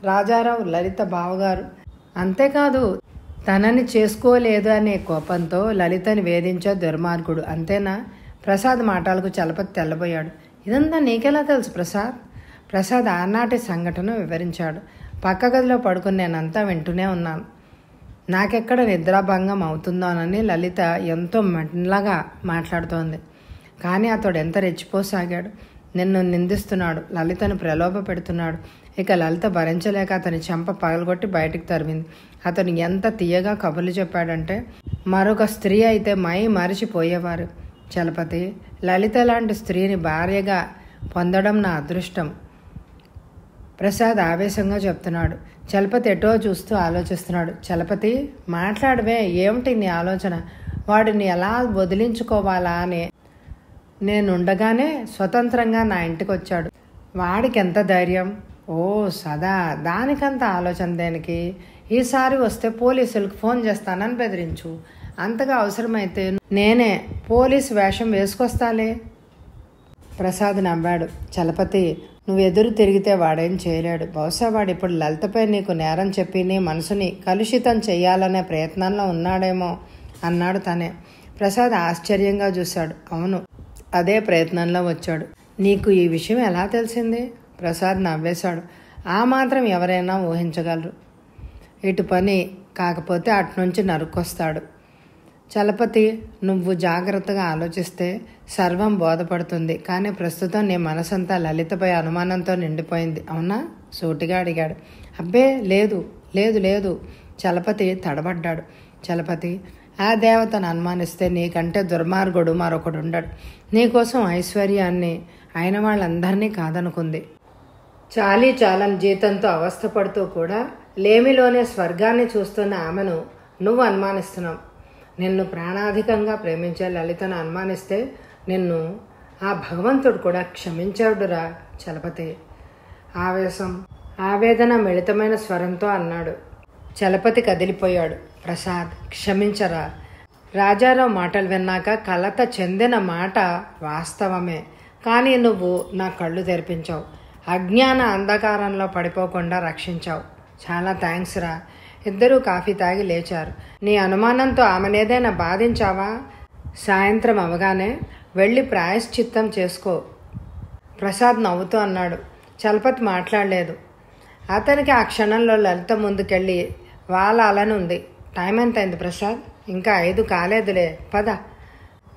A: రాజారావు లలిత బావగారు. అంతేకాదు, తనని చేసుకోలేదు అనే కోపంతో లలితని వేధించే దుర్మార్గుడు. అంతేనా? ప్రసాద్ మాటలకు చలపతి తెల్లబోయాడు. ఇదంతా నీకెలా తెలుసు ప్రసాద్? ప్రసాద్ ఆనాటి సంఘటన వివరించాడు. పక్క గదిలో పడుకుని నేనంతా వింటూనే ఉన్నాను. నాకెక్కడ నిద్రాభంగం అవుతుందోనని లలిత ఎంతో మెల్లగా మాట్లాడుతోంది. కానీ అతడు ఎంత రెచ్చిపోసాగాడు. నిన్ను నిందిస్తున్నాడు, లలితను ప్రలోభ పెడుతున్నాడు. ఇక లలిత భరించలేక అతని చెంప పగలగొట్టి బయటికి తరిమింది. అతను ఎంత తీయగా కబుర్లు చెప్పాడంటే మరొక స్త్రీ అయితే మరిచిపోయేవారు. చలపతి, లలిత లాంటి స్త్రీని భార్యగా పొందడం నా అదృష్టం, ప్రసాద్ ఆవేశంగా చెప్తున్నాడు. చలపతి ఎటో చూస్తూ ఆలోచిస్తున్నాడు. చలపతి, మాట్లాడవే, ఏమిటి నీ ఆలోచన? వాడిని ఎలా వదిలించుకోవాలా అని నేనుండగానే స్వతంత్రంగా నా ఇంటికి వచ్చాడు. వాడికి ఎంత ధైర్యం! ఓ సదా, దానికంత ఆలోచన దేనికి? ఈసారి వస్తే పోలీసులకు ఫోన్ చేస్తానని బెదిరించు. అంతగా అవసరమైతే నేనే పోలీసు వేషం వేసుకొస్తాలే. ప్రసాద్ నవ్వాడు. చలపతి, నువ్వు ఎదురు తిరిగితే వాడేం చేయలేడు. బహుశా వాడు ఇప్పుడు లలితపై నీకు నేరం చెప్పి నీ మనసుని కలుషితం చెయ్యాలనే ప్రయత్నంలో ఉన్నాడేమో అన్నాడు తనే. ప్రసాద్ ఆశ్చర్యంగా చూశాడు. అవును, అదే ప్రయత్నంలో వచ్చాడు. నీకు ఈ విషయం ఎలా తెలిసింది? ప్రసాద్ నవ్వేశాడు. ఆ మాత్రం ఎవరైనా ఊహించగలరు. ఇటు పని కాకపోతే అటునుంచి నరుక్కొస్తాడు. చలపతి, నువ్వు జాగ్రత్తగా ఆలోచిస్తే సర్వం బోధపడుతుంది. కానీ ప్రస్తుతం నీ మనసంతా లలితపై అనుమానంతో నిండిపోయింది, అవునా? సూటిగా అడిగాడు. అబ్బే లేదు లేదు లేదు చలపతి తడబడ్డాడు. చలపతి, ఆ దేవతను అనుమానిస్తే నీకంటే దుర్మార్గుడు మరొకడు ఉండడు. నీకోసం ఐశ్వర్యాన్ని అయిన వాళ్ళందరినీ కాదనుకుంది. చాలని జీతంతో అవస్థపడుతూ కూడా లేమిలోనే స్వర్గాన్ని చూస్తున్న ఆమెను నువ్వు అనుమానిస్తున్నావు. నిన్ను ప్రాణాధికంగా ప్రేమించే లలితను అనుమానిస్తే నిన్ను ఆ భగవంతుడు కూడా క్షమించాడురా చలపతి. ఆవేదన మిళితమైన స్వరంతో అన్నాడు. చలపతి కదిలిపోయాడు. ప్రసాద్, క్షమించరా. రాజారావు మాటలు విన్నాక కలత చెందిన మాట వాస్తవమే. కానీ నువ్వు నా కళ్ళు తెరిపించావు, అజ్ఞాన అంధకారంలో పడిపోకుండా రక్షించావు. చాలా థ్యాంక్స్ రా. ఇద్దరూ కాఫీ తాగి లేచారు. నీ అనుమానంతో ఆమెనేదైనా బాధించావా? సాయంత్రం అవగానే వెళ్ళి ప్రాయశ్చిత్తం చేసుకో, ప్రసాద్ నవ్వుతూ అన్నాడు. చలపతి మాట్లాడలేదు. అతనికి ఆ క్షణంలో లలిత ముందుకెళ్ళి వాలాలనుంది. టైం ఎంత అయింది ప్రసాద్? ఇంకా 5 కాలేదులే, పద.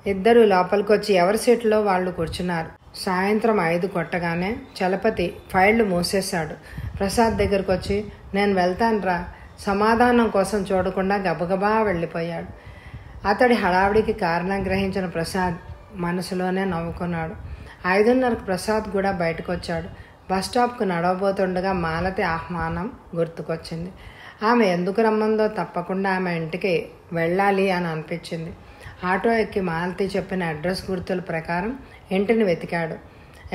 A: ఇద్దరు లోపలికొచ్చి ఎవరి సీట్లో వాళ్ళు కూర్చున్నారు. సాయంత్రం 5 కొట్టగానే చలపతి ఫైళ్లు మూసేశాడు. ప్రసాద్ దగ్గరకు వచ్చి, నేను వెళ్తానురా, సమాధానం కోసం చూడకుండా గబగబా వెళ్ళిపోయాడు. అతడి హడావిడికి కారణం గ్రహించిన ప్రసాద్ మనసులోనే నవ్వుకున్నాడు. 5:30కు ప్రసాద్ కూడా బయటకు వచ్చాడు. బస్టాప్కు నడవబోతుండగా మాలతి ఆహ్వానం గుర్తుకొచ్చింది. ఆమె ఎందుకు రమ్మందో తప్పకుండా ఆమె ఇంటికి వెళ్ళాలి అని అనిపించింది. ఆటో ఎక్కి మాలతి చెప్పిన అడ్రస్ గుర్తుల ప్రకారం ఇంటిని వెతికాడు.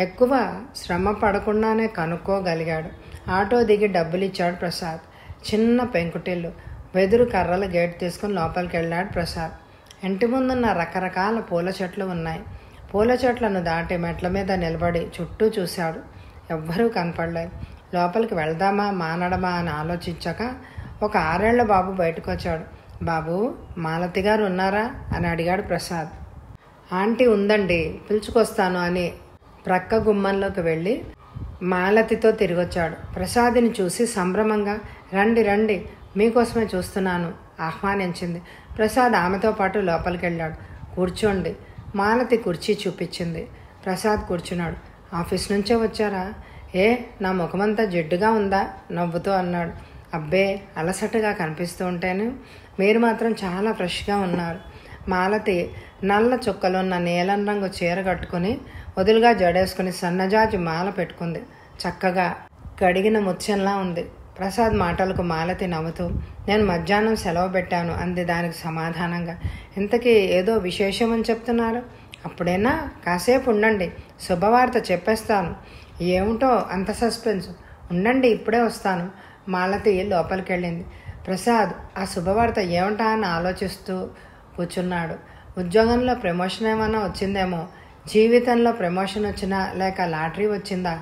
A: ఎక్కువ శ్రమ పడకుండానే కనుక్కోగలిగాడు. ఆటో దిగి డబ్బులు ఇచ్చాడు ప్రసాద్. చిన్న పెంకుటిల్లు, వెదురు కర్రల గేట్ తీసుకుని లోపలికి వెళ్ళాడు ప్రసాద్. ఇంటి ముందున్న రకరకాల పూల చెట్లు ఉన్నాయి. పూల చెట్లను దాటి మెట్ల మీద నిలబడి చుట్టూ చూశాడు. ఎవ్వరూ కనపడలేదు. లోపలికి వెళ్దామా మానడమా అని ఆలోచించాక ఒక 6 ఏళ్ల బాబు బయటకు వచ్చాడు. బాబు, మాలతి గారు ఉన్నారా అని అడిగాడు ప్రసాద్. ఆంటీ ఉందండి, పిలుచుకొస్తాను అని ప్రక్క గుమ్మంలోకి వెళ్ళి మాలతితో తిరిగొచ్చాడు. ప్రసాద్ని చూసి సంభ్రమంగా రండి రండి, మీకోసమే చూస్తున్నాను ఆహ్వానించింది. ప్రసాద్ ఆమెతో పాటు లోపలికి వెళ్ళాడు. కూర్చోండి. మాలతి కుర్చీ చూపించింది. ప్రసాద్ కూర్చున్నాడు. ఆఫీస్ నుంచే వచ్చారా? ఏ, నా ముఖమంతా జిడ్డుగా ఉందా? నవ్వుతూ అన్నాడు. అబ్బే, అలసటగా కనిపిస్తూ ఉంటేను మీరు మాత్రం చాలా ఫ్రెష్గా ఉన్నారు. మాలతి నల్ల చుక్కలున్న నీలం రంగు చీర కట్టుకుని వదులుగా జడేసుకుని సన్నజాజి మాల పెట్టుకుంది. చక్కగా కడిగిన ముత్యంలా ఉంది. ప్రసాద్ మాటలకు మాలతి నవ్వుతూ, నేను మధ్యాహ్నం సెలవు పెట్టాను అంది దానికి సమాధానంగా. ఇంతకీ ఏదో విశేషమని చెప్తున్నారు? అప్పుడైనా కాసేపు ఉండండి, శుభవార్త చెప్పేస్తాను. ఏమిటో అంత సస్పెన్స్? ఉండండి, ఇప్పుడే వస్తాను. మాలతి లోపలికి వెళ్ళింది. ప్రసాద్ ఆ శుభవార్త ఏమిటా అని ఆలోచిస్తూ కూర్చున్నాడు. ఉద్యోగంలో ప్రమోషన్ ఏమైనా వచ్చిందేమో, జీవితంలో ప్రమోషన్ వచ్చినా లేక లాటరీ వచ్చిందా?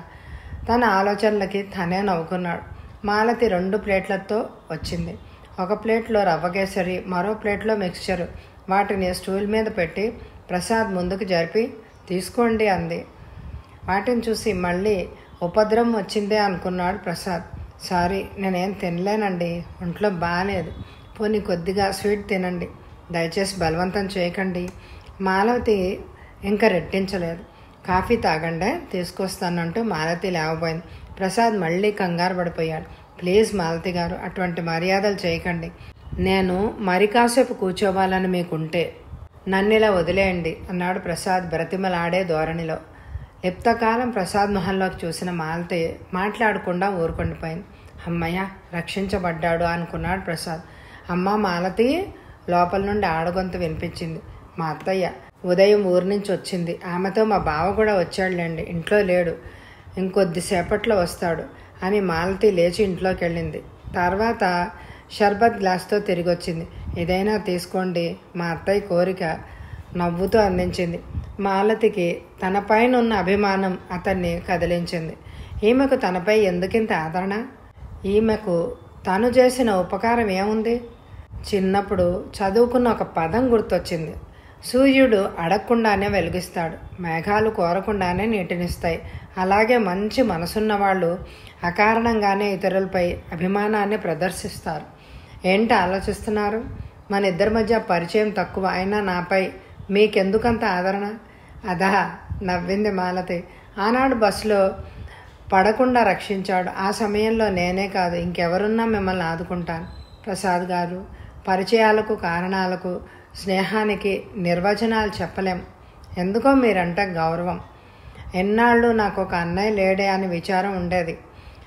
A: తన ఆలోచనలకి తనే నవ్వుకున్నాడు. మాలతి 2 ప్లేట్లతో వచ్చింది. ఒక ప్లేట్లో రవ్వ కేసరి, మరో ప్లేట్లో మిక్స్చరు. వాటిని స్టూల్ మీద పెట్టి ప్రసాద్ ముందుకు జరిపి తీసుకోండి అంది. వాటిని చూసి మళ్ళీ ఉపద్రవం వచ్చిందే అనుకున్నాడు ప్రసాద్. సారీ, నేనేం తినలేనండి, ఒంట్లో బాగాలేదు. పోనీ కొద్దిగా స్వీట్ తినండి, దయచేసి బలవంతం చేయకండి. మాలతి ఇంకా రెట్టించలేదు. కాఫీ తాగండే, తీసుకొస్తానంటూ మాలతి లేవబోయింది. ప్రసాద్ మళ్ళీ కంగారు పడిపోయాడు. ప్లీజ్ మాలతి గారు, అటువంటి మర్యాదలు చేయకండి. నేను మరి కాసేపు కూర్చోవాలని మీకుంటే నన్ను ఇలా వదిలేయండి అన్నాడు ప్రసాద్ బ్రతిమలాడే ధోరణిలో. లిప్తకాలం ప్రసాద్ మొహంలోకి చూసిన మాలతి మాట్లాడకుండా ఊరుకుండిపోయింది. అమ్మయ్య, రక్షించబడ్డాడు అనుకున్నాడు ప్రసాద్. అమ్మ మాలతి, లోపల నుండి ఆడగొంతు వినిపించింది. మా అత్తయ్య ఉదయం ఊరి నుంచి వచ్చింది. ఆమెతో మా బావ కూడా వచ్చాడులేండి, ఇంట్లో లేడు, ఇంకొద్దిసేపట్లో వస్తాడు అని మాలతి లేచి ఇంట్లోకి వెళ్ళింది. తర్వాత షర్బత్ గ్లాస్తో తిరిగి వచ్చింది. ఏదైనా తీసుకోండి, మా అత్తయ్య కోరిక నవ్వుతూ అందించింది. మాలతికి తనపైన ఉన్న అభిమానం అతన్ని కదిలించింది. ఈమెకు తనపై ఎందుకింత ఆదరణ? ఈమెకు తను చేసిన ఉపకారం ఏముంది? చిన్నప్పుడు చదువుకున్న ఒక పదం గుర్తొచ్చింది. సూర్యుడు అడగకుండానే వెలిగిస్తాడు, మేఘాలు కోరకుండానే నీటినిస్తాయి. అలాగే మంచి మనసున్న వాళ్ళు అకారణంగానే ఇతరులపై అభిమానాన్ని ప్రదర్శిస్తారు. ఏంటి ఆలోచిస్తున్నారు? మన ఇద్దరి మధ్య పరిచయం తక్కువ, అయినా నాపై మీకెందుకంత ఆదరణ? అదా, నవ్వింది మాలతి. ఆనాడు బస్సులో పడకుండా రక్షించాడు. ఆ సమయంలో నేనే కాదు, ఇంకెవరున్నా మిమ్మల్ని ఆదుకుంటాను. ప్రసాద్ గారు, పరిచయాలకు, కారణాలకు, స్నేహానికి నిర్వచనాలు చెప్పలేం. ఎందుకో మీరంటే గౌరవం. ఎన్నాళ్ళు నాకు ఒక అన్నయ్య లేడే అని విచారం ఉండేది.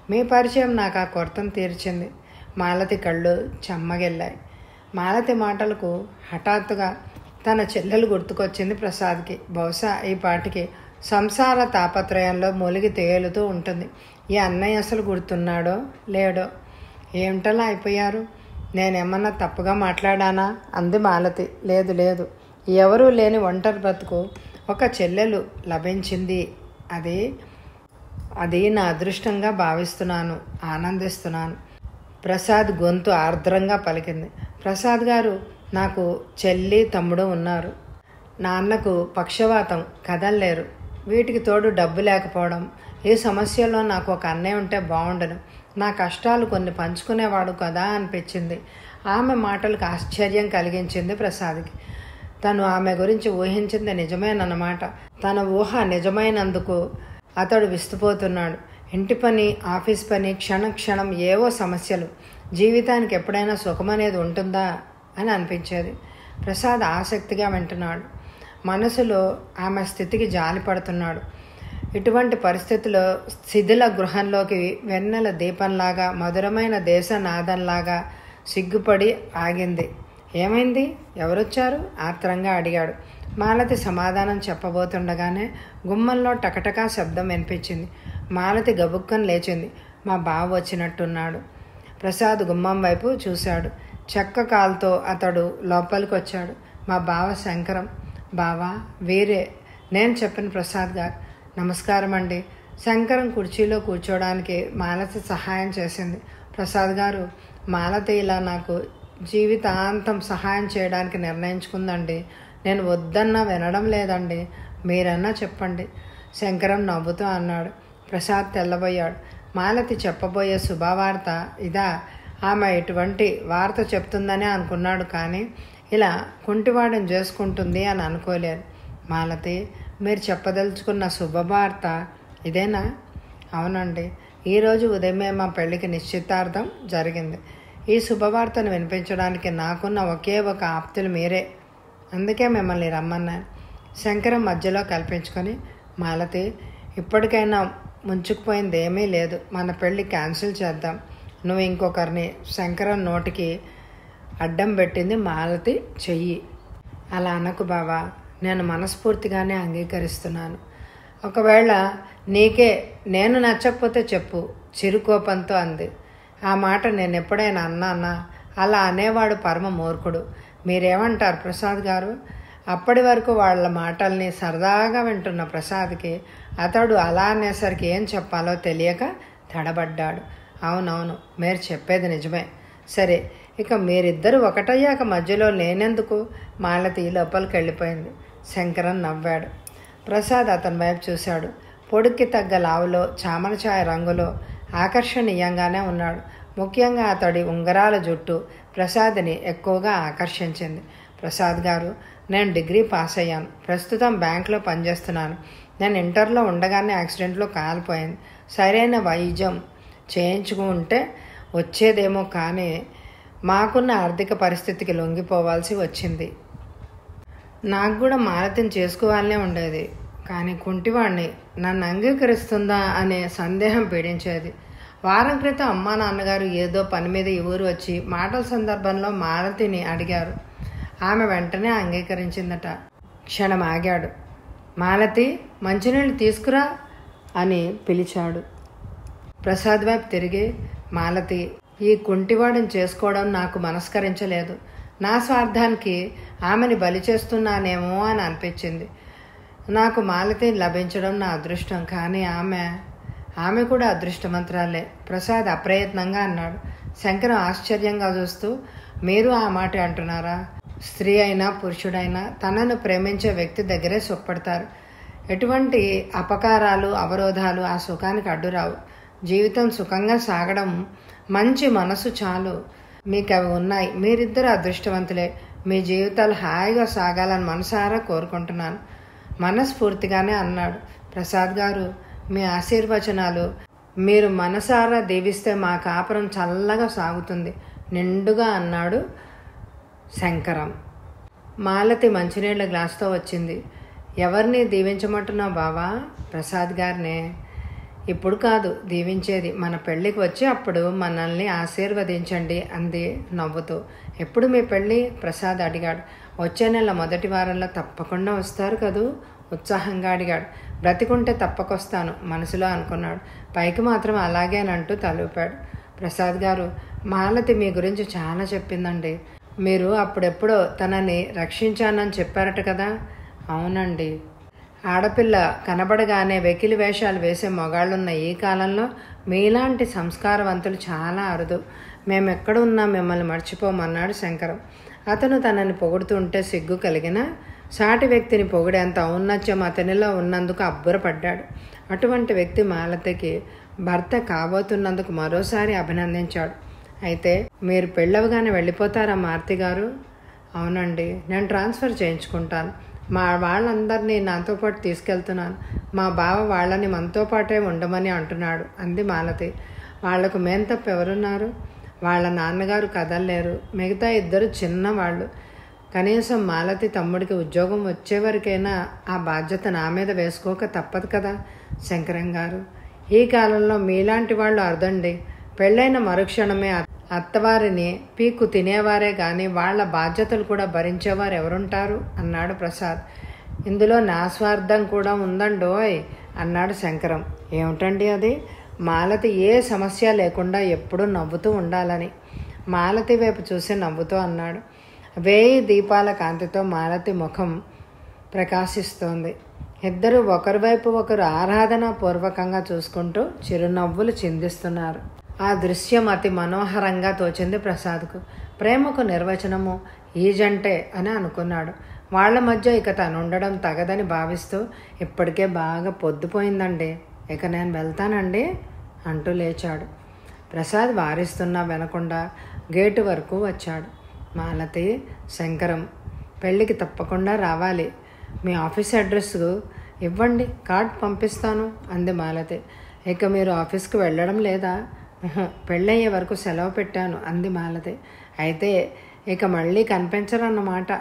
A: మీ పరిచయం నాకు ఆ కొరతను తీర్చింది. మాలతి కళ్ళు చెమ్మగిల్లాయి. మాలతి మాటలకు హఠాత్తుగా తన చెల్లెలు గుర్తుకొచ్చింది ప్రసాద్కి. బహుశా ఈ పాటికి సంసార తాపత్రయంలో మూలిగి తేలుతూ ఉంటుంది. ఈ అన్నయ్య అసలు గుర్తున్నాడో లేడో? ఏమిటలా అయిపోయారు? నేనేమన్నా తప్పుగా మాట్లాడానా? అంది మాలతి. లేదు లేదు, ఎవరూ లేని ఒంటరి బ్రతుకు ఒక చెల్లెలు లభించింది. అది నా అదృష్టంగా భావిస్తున్నాను, ఆనందిస్తున్నాను. ప్రసాద్ గొంతు ఆర్ద్రంగా పలికింది. ప్రసాద్ గారు, నాకు చెల్లి, తమ్ముడు ఉన్నారు. నాన్నకు పక్షవాతం, కదలలేరు. వీటికి తోడు డబ్బు లేకపోవడం. ఈ సమస్యలో నాకు ఒక అన్నయ్య ఉంటే బాగుండను. నా కష్టాలు కొన్ని పంచుకునేవాడు కదా అనిపించింది. ఆమె మాటలకు ఆశ్చర్యం కలిగించింది ప్రసాద్కి. తను ఆమె గురించి ఊహించింది నిజమేనన్నమాట. తన ఊహ నిజమైనందుకు అతడు విస్తుపోతున్నాడు. ఇంటి పని, ఆఫీస్ పని, క్షణం ఏవో సమస్యలు. జీవితానికి ఎప్పుడైనా సుఖమనేది ఉంటుందా అని అనిపించేది. ప్రసాద్ ఆసక్తిగా వింటున్నాడు. మనసులో ఆమె స్థితికి జాలి పడుతున్నాడు. ఇటువంటి పరిస్థితిలో శిథిల గృహంలోకి వెన్నెల దీపంలాగా, మధురమైన దేశనాదంలాగా సిగ్గుపడి ఆగింది. ఏమైంది? ఎవరొచ్చారు? ఆత్రంగా అడిగాడు. మాలతి సమాధానం చెప్పబోతుండగానే గుమ్మంలో టకటకా శబ్దం వినిపించింది. మాలతి గబుక్కని లేచింది. మా బావ వచ్చినట్టున్నాడు. ప్రసాద్ గుమ్మం వైపు చూశాడు. చెక్క కాలుతో అతడు లోపలికి వచ్చాడు. మా బావ శంకరం. బావా, వీరే నేను చెప్పిన ప్రసాద్ గారు. నమస్కారం అండి. శంకరం కుర్చీలో కూర్చోడానికి మాలతి సహాయం చేసింది. ప్రసాద్ గారు, మాలతి ఇలా నాకు జీవితాంతం సహాయం చేయడానికి నిర్ణయించుకుందండి. నేను వద్దన్నా వినడం లేదండి. మీరన్నా చెప్పండి. శంకరం నవ్వుతూ అన్నాడు. ప్రసాద్ తెల్లబోయాడు. మాలతి చెప్పబోయే శుభవార్త ఇదా? ఆమె ఇటువంటి వార్త చెప్తుందనే అనుకున్నాడు. కానీ ఇలా కుంటివాడిని చేసుకుంటుంది అని అనుకోలేదు. మాలతి, మీరు చెప్పదలుచుకున్న శుభవార్త ఇదేనా? అవునండి. ఈరోజు ఉదయమే మా పెళ్లికి నిశ్చితార్థం జరిగింది. ఈ శుభవార్తను వినిపించడానికి నాకున్న ఒకే ఒక ఆప్తులు మీరే. అందుకే మిమ్మల్ని రమ్మన్నాను. శంకరం మధ్యలో కల్పించుకొని, మాలతి, ఇప్పటికైనా ముంచుకుపోయింది ఏమీ లేదు. మన పెళ్ళి క్యాన్సిల్ చేద్దాం. నువ్వు ఇంకొకరిని. శంకరం నోటికి అడ్డం పెట్టింది మాలతి చెయ్యి. అలా అనకు బావా, నేను మనస్ఫూర్తిగానే అంగీకరిస్తున్నాను. ఒకవేళ నీకే నేను నచ్చకపోతే చెప్పు, చిరుకోపంతో అంది. ఆ మాట నేను ఎప్పుడైనా అన్నానా? అలా అనేవాడు పరమ మూర్ఖుడు. మీరేమంటారు ప్రసాద్ గారు? అప్పటి వరకు వాళ్ళ మాటల్ని సరదాగా వింటున్న ప్రసాద్కి అతడు అలా అనేసరికి ఏం చెప్పాలో తెలియక తడబడ్డాడు. అవునవును, మీరు చెప్పేది నిజమే. సరే, ఇక మీరిద్దరూ ఒకటయ్యాక మధ్యలో నేనెందుకు? మాలతి లోపలికి వెళ్ళిపోయింది. శంకరన్ నవ్వాడు. ప్రసాద్ అతని వైపు చూశాడు. పొడుక్కి తగ్గ లావులో, చామనఛాయ రంగులో ఆకర్షణీయంగానే ఉన్నాడు. ముఖ్యంగా అతడి ఉంగరాల జుట్టు ప్రసాద్ని ఎక్కువగా ఆకర్షించింది. ప్రసాద్ గారు, నేను డిగ్రీ పాస్ అయ్యాను, ప్రస్తుతం బ్యాంకులో పనిచేస్తున్నాను. నేను ఇంటర్లో ఉండగానే యాక్సిడెంట్లో కాలిపోయింది. సరైన వైద్యం చేయించుకుంటే వచ్చేదేమో, కానీ మాకున్న ఆర్థిక పరిస్థితికి లొంగిపోవాల్సి వచ్చింది. నాకు కూడా మాలతిని చేసుకోవాలనే ఉండేది, కానీ కుంటివాడిని, నన్ను అంగీకరిస్తుందా అనే సందేహం పీడించేది. వారం క్రితం అమ్మా నాన్నగారు ఏదో పని మీద ఈ ఊరు వచ్చి మాటల సందర్భంలో మాలతిని అడిగారు. ఆమె వెంటనే అంగీకరించిందట. క్షణం ఆగాడు. మాలతి, మంచినీళ్ళు తీసుకురా అని పిలిచాడు. ప్రసాద్ వైపు తిరిగి, మాలతి, ఈ కుంటివాడిని చేసుకోవడం నాకు మనస్కరించలేదు. నా స్వార్థానికి ఆమెని బలి చేస్తున్నానేమో అని అనిపించింది. నాకు మాలతి లభించడం నా అదృష్టం, కానీ ఆమె కూడా అదృష్టవంతురాలే. ప్రసాద్ అప్రయత్నంగా అన్నాడు. శంకరం ఆశ్చర్యంగా చూస్తూ, మీరు ఆ మాట అంటున్నారా? స్త్రీ అయినా పురుషుడైనా తనను ప్రేమించే వ్యక్తి దగ్గరే సుఖపడతారు. ఎటువంటి అపకారాలు, అవరోధాలు ఆ సుఖానికి అడ్డురావు. జీవితం సుఖంగా సాగడం మంచి మనసు చాలు. మీకు అవి ఉన్నాయి. మీరిద్దరు అదృష్టవంతులే. మీ జీవితాలు హాయిగా సాగాలని మనసారా కోరుకుంటున్నాను మనస్ఫూర్తిగానే అన్నాడు. ప్రసాద్ గారు, మీ ఆశీర్వచనాలు మీరు మనసారా దీవిస్తే మా కాపురం చల్లగా సాగుతుంది నిండుగా అన్నాడు శంకరం. మాలతి మంచినీళ్ళ గ్లాసుతో వచ్చింది. ఎవరిని దీవించమంటున్నావు బావా? ప్రసాద్ గారినే. ఇప్పుడు కాదు దీవించేది, మన పెళ్ళికి వచ్చి అప్పుడు మనల్ని ఆశీర్వదించండి అంది నవ్వుతూ. ఎప్పుడు మీ పెళ్ళి? ప్రసాద్ అడిగాడు. వచ్చే నెల మొదటి వారంలో తప్పకుండా వస్తారు కదూ? ఉత్సాహంగా అడిగాడు. బ్రతికుంటే తప్పకొస్తాను మనసులో అనుకున్నాడు. పైకి మాత్రం అలాగేనంటూ తలూపాడు. ప్రసాద్ గారు, మాలతి మీ గురించి చాలా చెప్పిందండి. మీరు అప్పుడెప్పుడో తనని రక్షించానని చెప్పారట కదా? అవునండి. ఆడపిల్ల కనబడగానే వెకిలి వేషాలు వేసే మగాళ్ళున్న ఈ కాలంలో మీలాంటి సంస్కారవంతులు చాలా అరుదు. మేమెక్కడ ఉన్నా మిమ్మల్ని మర్చిపోమన్నాడు శంకరం. అతను తనని పొగుడుతుంటే సిగ్గు కలిగిన సాటి వ్యక్తిని పొగిడేంత ఔన్నత్యం అతనిలో ఉన్నందుకు అబ్బురపడ్డాడు. అటువంటి వ్యక్తి మాలతికి భర్త కాబోతున్నందుకు మరోసారి అభినందించాడు. అయితే మీరు పెళ్ళవగానే వెళ్ళిపోతారా మారుతి గారు? అవునండి, నేను ట్రాన్స్ఫర్ చేయించుకుంటాను. మా వాళ్ళందరినీ నాతో పాటు తీసుకెళ్తున్నాను. మా బావ వాళ్ళని మనతో పాటే ఉండమని అంటున్నాడు అంది మాలతి. వాళ్లకు మేం తప్ప ఎవరున్నారు? వాళ్ళ నాన్నగారు కదలలేరు. మిగతా ఇద్దరు చిన్నవాళ్ళు. కనీసం మాలతి తమ్ముడికి ఉద్యోగం వచ్చేవరకైనా ఆ బాధ్యత నా మీద వేసుకోక తప్పదు కదా శంకరం గారు. ఈ కాలంలో మీలాంటి వాళ్ళు అర్థండి. పెళ్ళైన మరుక్షణమే అత్తవారిని పీక్కు తినేవారే గాని వాళ్ళ బాధ్యతలు కూడా భరించేవారు ఎవరుంటారు అన్నాడు ప్రసాద్. ఇందులో నా స్వార్థం కూడా ఉందండోయ్ అన్నాడు శంకరం. ఏమిటండి అది? మాలతి ఏ సమస్య లేకుండా ఎప్పుడూ నవ్వుతూ ఉండాలని. మాలతి వైపు చూసి నవ్వుతూ అన్నాడు. 1000 దీపాల కాంతితో మాలతి ముఖం ప్రకాశిస్తోంది. ఇద్దరు ఒకరి వైపు ఒకరు ఆరాధనాపూర్వకంగా చూసుకుంటూ చిరునవ్వులు చిందిస్తున్నారు. ఆ దృశ్యం అతి మనోహరంగా తోచింది ప్రసాద్కు. ప్రేమకు నిర్వచనము ఈ జంటే అని అనుకున్నాడు. వాళ్ల మధ్య ఇక తనుండడం తగదని భావిస్తూ, ఇప్పటికే బాగా పొద్దుపోయిందండి, ఇక నేను వెళ్తానండి అంటూ లేచాడు. ప్రసాద్ వారిస్తున్నా వినకుండా గేటు వరకు వచ్చాడు. మాలతి, శంకరం పెళ్ళికి తప్పకుండా రావాలి. మీ ఆఫీస్ అడ్రస్ ఇవ్వండి, కార్డ్ పంపిస్తాను అంది మాలతి. ఇక మీరు ఆఫీస్కి వెళ్ళడం లేదా? పెళ్ళయ్యే వరకు సెలవు పెట్టాను అంది మాలతి. అయితే ఇక మళ్ళీ కనిపించరన్నమాట.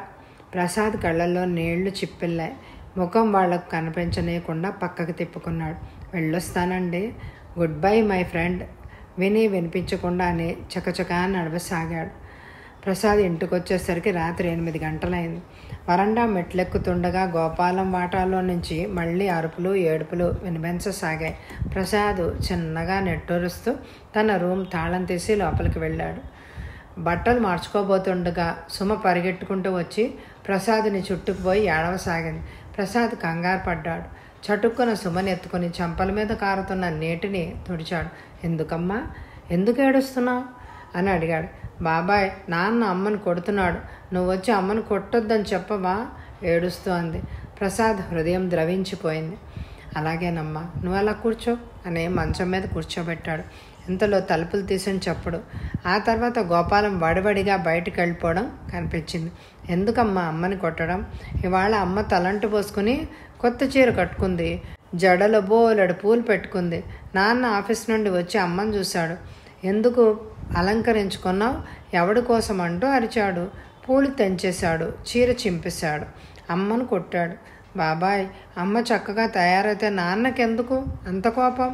A: ప్రసాద్ కళ్ళల్లో నీళ్లు చిప్పిల్లాయి. ముఖం వాళ్లకు కనిపించనీయకుండా పక్కకు తిప్పుకున్నాడు. వెళ్ళొస్తానండి, గుడ్ బై మై ఫ్రెండ్ విని వినిపించకుండానే చకచకా నడవసాగాడు. ప్రసాద్ ఇంటికొచ్చేసరికి రాత్రి 8 గంటలైంది. వరండా మెట్లెక్కుతుండగా గోపాలం వాటాలో నుంచి మళ్ళీ అరుపులు ఏడుపులు వినిపించసాగాయి. ప్రసాద్ చిన్నగా నెట్టూరుస్తూ తన రూమ్ తాళం తీసి లోపలికి వెళ్ళాడు. బట్టలు మార్చుకోబోతుండగా సుమ పరిగెట్టుకుంటూ వచ్చి ప్రసాద్ని చుట్టుకుపోయి ఏడవసాగింది. ప్రసాద్ కంగారు పడ్డాడు. చటుక్కున సుమని ఎత్తుకుని చెంపల మీద కారుతున్న నీటిని తుడిచాడు. ఎందుకమ్మా, ఎందుకు ఏడుస్తున్నావు అని అడిగాడు. బాబాయ్, నాన్న అమ్మని కొడుతున్నాడు, నువ్వు వచ్చి అమ్మని కొట్టొద్దని చెప్పవా ఏడుస్తూ అంది. ప్రసాద్ హృదయం ద్రవించిపోయింది. అలాగేనమ్మా, నువ్వు అలా కూర్చో అని మంచం మీద కూర్చోబెట్టాడు. ఇంతలో తలుపులు తీసిన చప్పుడు. ఆ తర్వాత గోపాలం వడివడిగా బయటికి వెళ్ళిపోవడం కనిపించింది. ఎందుకమ్మా అమ్మని కొట్టడం? ఇవాళ అమ్మ తలంటు పోసుకుని కొత్త చీర కట్టుకుంది, జడలో బోలెడు పూలు పెట్టుకుంది. నాన్న ఆఫీస్ నుండి వచ్చి అమ్మని చూశాడు. ఎందుకు అలంకరించుకున్నావు, ఎవడి కోసం అంటూ అరిచాడు. పూలు తెంచేశాడు, చీర చింపేశాడు, అమ్మను కొట్టాడు. బాబాయ్, అమ్మ చక్కగా తయారైతే నాన్నకెందుకు అంత కోపం?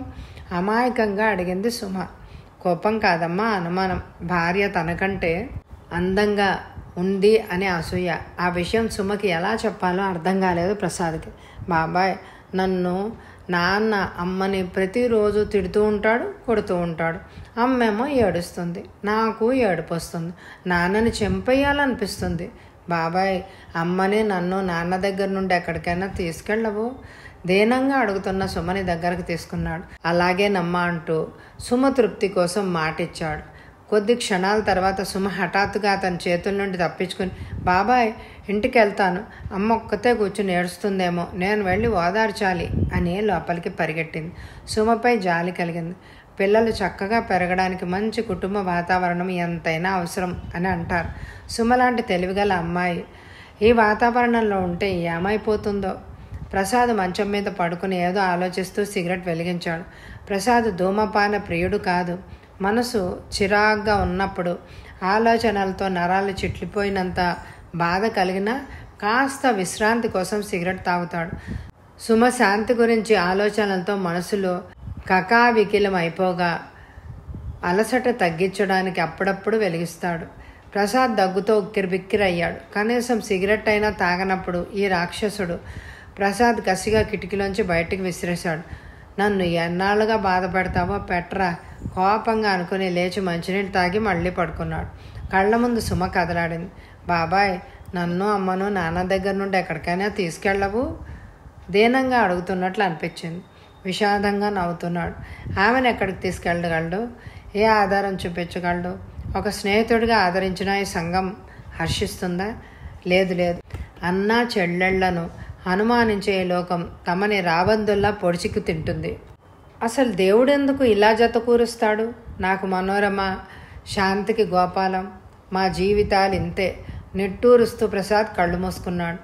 A: అమాయకంగా అడిగింది సుమ. కోపం కాదమ్మా, అనుమానం. భార్య తనకంటే అందంగా ఉంది అనే అసూయ. ఆ విషయం సుమకి ఎలా చెప్పాలో అర్థం కాలేదు ప్రసాద్కి. బాబాయ్, నన్ను నాన్న అమ్మని ప్రతిరోజు తిడుతూ ఉంటాడు, కొడుతూ ఉంటాడు. అమ్మేమో ఏడుస్తుంది, నాకు ఏడుపు వస్తుంది, నాన్నని చంపేయాలనిపిస్తుంది. బాబాయ్, అమ్మని నన్ను నాన్న దగ్గర నుండి ఎక్కడికైనా తీసుకెళ్ళవు? దీనంగా అడుగుతున్న సుమని దగ్గరకు తీసుకున్నాడు. అలాగేనమ్మా అంటూ సుమ తృప్తి కోసం మాటిచ్చాడు. కొద్ది క్షణాల తర్వాత సుమ హఠాత్తుగా అతని చేతుల నుండి తప్పించుకుని, బాబాయ్ ఇంటికి వెళ్తాను, అమ్మ ఒక్కతే కూర్చుని ఏడుస్తుందేమో, నేను వెళ్ళి ఓదార్చాలి అని లోపలికి పరిగెట్టింది. సుమపై జాలి కలిగింది. పిల్లలు చక్కగా పెరగడానికి మంచి కుటుంబ వాతావరణం ఎంతైనా అవసరం అని అంటారు. సుమ లాంటి తెలివిగల అమ్మాయి ఈ వాతావరణంలో ఉంటే ఏమైపోతుందో. ప్రసాద్ మంచం మీద పడుకుని ఏదో ఆలోచిస్తూ సిగరెట్ వెలిగించాడు. ప్రసాద్ ధూమపాన ప్రియుడు కాదు. మనసు చిరాగ్గా ఉన్నప్పుడు, ఆలోచనలతో నరాలు చిట్లిపోయినంత బాధ కలిగినా కాస్త విశ్రాంతి కోసం సిగరెట్ తాగుతాడు. సుమ శాంతి గురించి ఆలోచనలతో మనసులో కకావికిలం అయిపోగా అలసట తగ్గించడానికి అప్పుడప్పుడు వెలిగిస్తాడు. ప్రసాద్ దగ్గుతో ఉక్కిరిబిక్కిరయ్యాడు. కనీసం సిగరెట్ అయినా తాగనప్పుడు ఈ రాక్షసుడు. ప్రసాద్ కసిగా కిటికీలోంచి బయటికి విసిరేశాడు. నన్ను ఎన్నాళ్ళుగా బాధపడతావో పెట్రా, కోపంగా అనుకుని లేచి మంచినీళ్ళు తాగి మళ్ళీ పడుకున్నాడు. కళ్ళ ముందు సుమ కదలాడింది. బాబాయ్, నన్ను అమ్మను నాన్న దగ్గర నుండి ఎక్కడికైనా తీసుకెళ్ళవు? దీనంగా అడుగుతున్నట్లు అనిపించింది. విషాదంగా నవ్వుతున్నాడు. ఆమెను ఎక్కడికి తీసుకెళ్ళగలడు? ఏ ఆధారం చూపించగలడు? ఒక స్నేహితుడిగా ఆదరించిన ఈ సంఘం హర్షిస్తుందా? లేదు లేదు. అన్నా చెల్లెళ్లను అనుమానించే లోకం తమని రాబందుల్లా పొడిచికి తింటుంది. అసలు దేవుడెందుకు ఇలా జత కూరుస్తాడు? నాకు మనోరమ, శాంతికి గోపాలం, మా జీవితాలు ఇంతే. నిట్టూరుస్తూ ప్రసాద్ కళ్ళు మూసుకున్నాడు.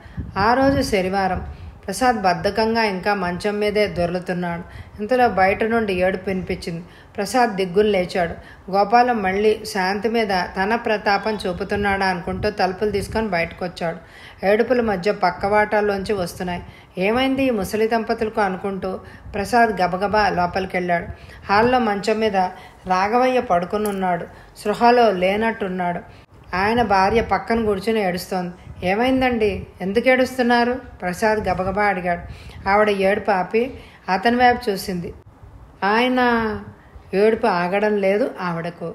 A: ఆ రోజు శనివారం. ప్రసాద్ బద్ధకంగా ఇంకా మంచం మీదే దొర్లుతున్నాడు. ఇంతలో బయట నుండి ఏడుపు వినిపించింది. ప్రసాద్ దిగ్గులు లేచాడు. గోపాలం మళ్ళీ శాంతి మీద తన ప్రతాపం చూపుతున్నాడా అనుకుంటూ తలుపులు తీసుకొని బయటకు వచ్చాడు. ఏడుపుల మధ్య పక్కవాటాల్లోంచి వస్తున్నాయి. ఏమైంది ఈ ముసలి దంపతులకు అనుకుంటూ ప్రసాద్ గబగబా లోపలికెళ్ళాడు. హాల్లో మంచం మీద రాఘవయ్య పడుకుని ఉన్నాడు. స్పృహలో లేనట్టున్నాడు. ఆయన భార్య పక్కన కూర్చుని ఏడుస్తోంది. ఏమైందండి, ఎందుకు ఏడుస్తున్నారు? ప్రసాద్ గబగబా అడిగాడు. ఆవిడ ఏడుపు ఆపి అతని వైపు చూసింది. ఆయన ఏడుపు ఆగడం లేదు ఆవిడకు.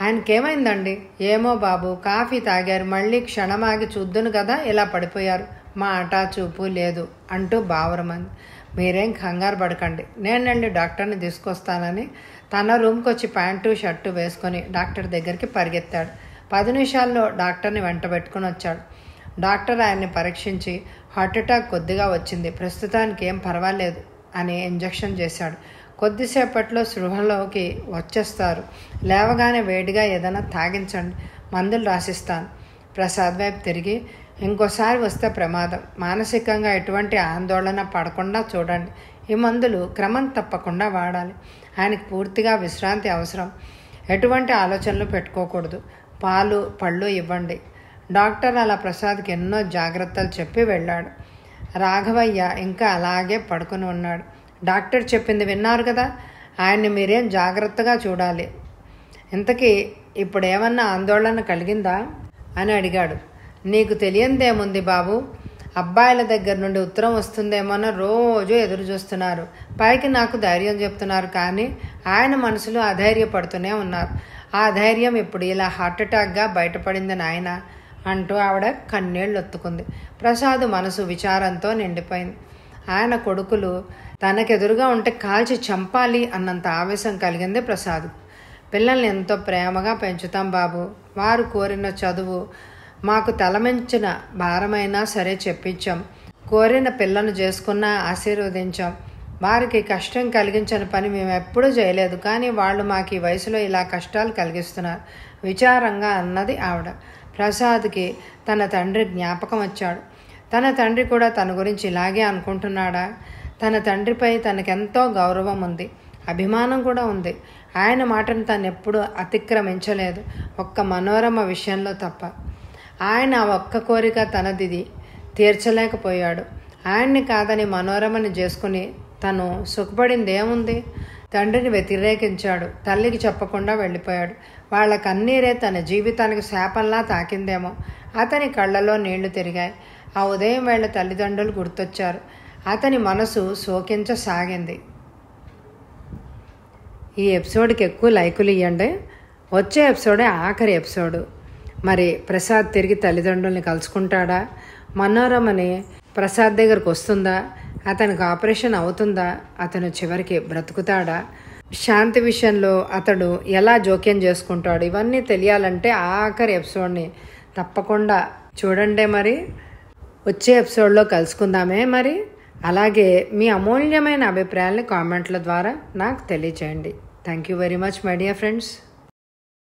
A: ఆయనకేమైందండి? ఏమో బాబు, కాఫీ తాగారు, మళ్ళీ క్షణమాగి చూద్దును కదా ఇలా పడిపోయారు, మాట చూపు లేదు అంటూ బావురమంది. మీరేం కంగారు పడకండి, నేను వెళ్ళి డాక్టర్ని తీసుకొస్తానని తన రూమ్కి వచ్చి ప్యాంటు షర్టు వేసుకొని డాక్టర్ దగ్గరికి పరిగెత్తాడు. 10 నిమిషాల్లో డాక్టర్ని వెంట పెట్టుకుని వచ్చాడు. డాక్టర్ ఆయన్ని పరీక్షించి హార్ట్అటాక్ కొద్దిగా వచ్చింది, ప్రస్తుతానికి ఏం పర్వాలేదు అని ఇంజెక్షన్ చేశాడు. కొద్దిసేపట్లో స్పృహలోకి వచ్చేస్తారు, లేవగానే వేడిగా ఏదైనా తాగించండి, మందులు రాసిస్తాను. ప్రసాద్ వైపు తిరిగి, ఇంకోసారి వస్తే ప్రమాదం, మానసికంగా ఎటువంటి ఆందోళన పడకుండా చూడండి, ఈ మందులు క్రమం తప్పకుండా వాడాలి, ఆయనకు పూర్తిగా విశ్రాంతి అవసరం, ఎటువంటి ఆలోచనలు పెట్టుకోకూడదు, పాలు పళ్ళు ఇవ్వండి. డాక్టర్ అలా ప్రసాద్కి ఎన్నో జాగ్రత్తలు చెప్పి వెళ్ళాడు. రాఘవయ్య ఇంకా అలాగే పడుకుని ఉన్నాడు. డాక్టర్ చెప్పింది విన్నారు కదా, ఆయన్ని మీరేం జాగ్రత్తగా చూడాలి. ఇంతకీ ఇప్పుడు ఏమన్నా ఆందోళన కలిగిందా అని అడిగాడు. నీకు తెలియందేముంది బాబు, అబ్బాయిల దగ్గర నుండి ఉత్తరం వస్తుందేమోనో రోజు ఎదురు చూస్తున్నారు, పైకి నాకు ధైర్యం చెప్తున్నారు, కానీ ఆయన మనసులో అధైర్యపడుతూనే ఉన్నారు. ఆ ధైర్యం ఇప్పుడు ఇలా హార్ట్అటాక్గా బయటపడింది నాయన అంటూ ఆవిడ కన్నీళ్ళు ఒత్తుకుంది. ప్రసాద్ మనసు విచారంతో నిండిపోయింది. ఆయన కొడుకులు తనకెదురుగా ఉంటే కాల్చి చంపాలి అన్నంత ఆవేశం కలిగింది ప్రసాద్. పిల్లల్ని ఎంతో ప్రేమగా పెంచుతాం బాబు, వారు కోరిన చదువు మాకు తలమించిన భారమైనా సరే చెప్పించాం, కోరిన పిల్లను చేసుకున్నా ఆశీర్వదించాం, వారికి కష్టం కలిగించని పని మేము ఎప్పుడూ చేయలేదు, కానీ వాళ్ళు మాకు ఈ వయసులో ఇలా కష్టాలు కలిగిస్తున్నారు విచారంగా అన్నది ఆవిడ. ప్రసాద్కి తన తండ్రి జ్ఞాపకం వచ్చాడు. తన తండ్రి కూడా తన గురించి ఇలాగే అనుకుంటున్నాడా? తన తండ్రిపై తనకెంతో గౌరవం ఉంది, అభిమానం కూడా ఉంది. ఆయన మాటను తను ఎప్పుడూ అతిక్రమించలేదు, ఒక్క మనోరమ విషయంలో తప్ప. ఆయన ఒక్క కోరిక తనదిది తీర్చలేకపోయాడు. ఆయన్ని కాదని మనోరమని చేసుకుని తను సుఖపడింది ఏముంది? తండ్రిని వ్యతిరేకించాడు, తల్లికి చెప్పకుండా వెళ్ళిపోయాడు. వాళ్ళ కన్నీరే తన జీవితానికి శాపంలా తాకిందేమో. అతని కళ్ళలో నీళ్లు తిరిగాయి. ఆ ఉదయం వేళ తల్లిదండ్రులు గుర్తొచ్చారు. అతని మనసు శోకించసాగింది. ఈ ఎపిసోడ్కి ఎక్కువ లైకులు ఇవ్వండి. వచ్చే ఎపిసోడే ఆఖరి ఎపిసోడు. మరి ప్రసాద్ తిరిగి తల్లిదండ్రుల్ని కలుసుకుంటాడా? మనోరమని ప్రసాద్ దగ్గరకు వస్తుందా? అతనికి ఆపరేషన్ అవుతుందా? అతను చివరికి బ్రతుకుతాడా? శాంతి విషయంలో అతడు ఎలా జోక్యం చేసుకుంటాడు? ఇవన్నీ తెలియాలంటే ఆఖరి ఎపిసోడ్ని తప్పకుండా చూడండి. మరి వచ్చే ఎపిసోడ్లో కలుసుకుందామే. మరి అలాగే మీ అమూల్యమైన అభిప్రాయాల్ని కామెంట్ల ద్వారా నాకు తెలియచేయండి. Thank you very much my dear friends.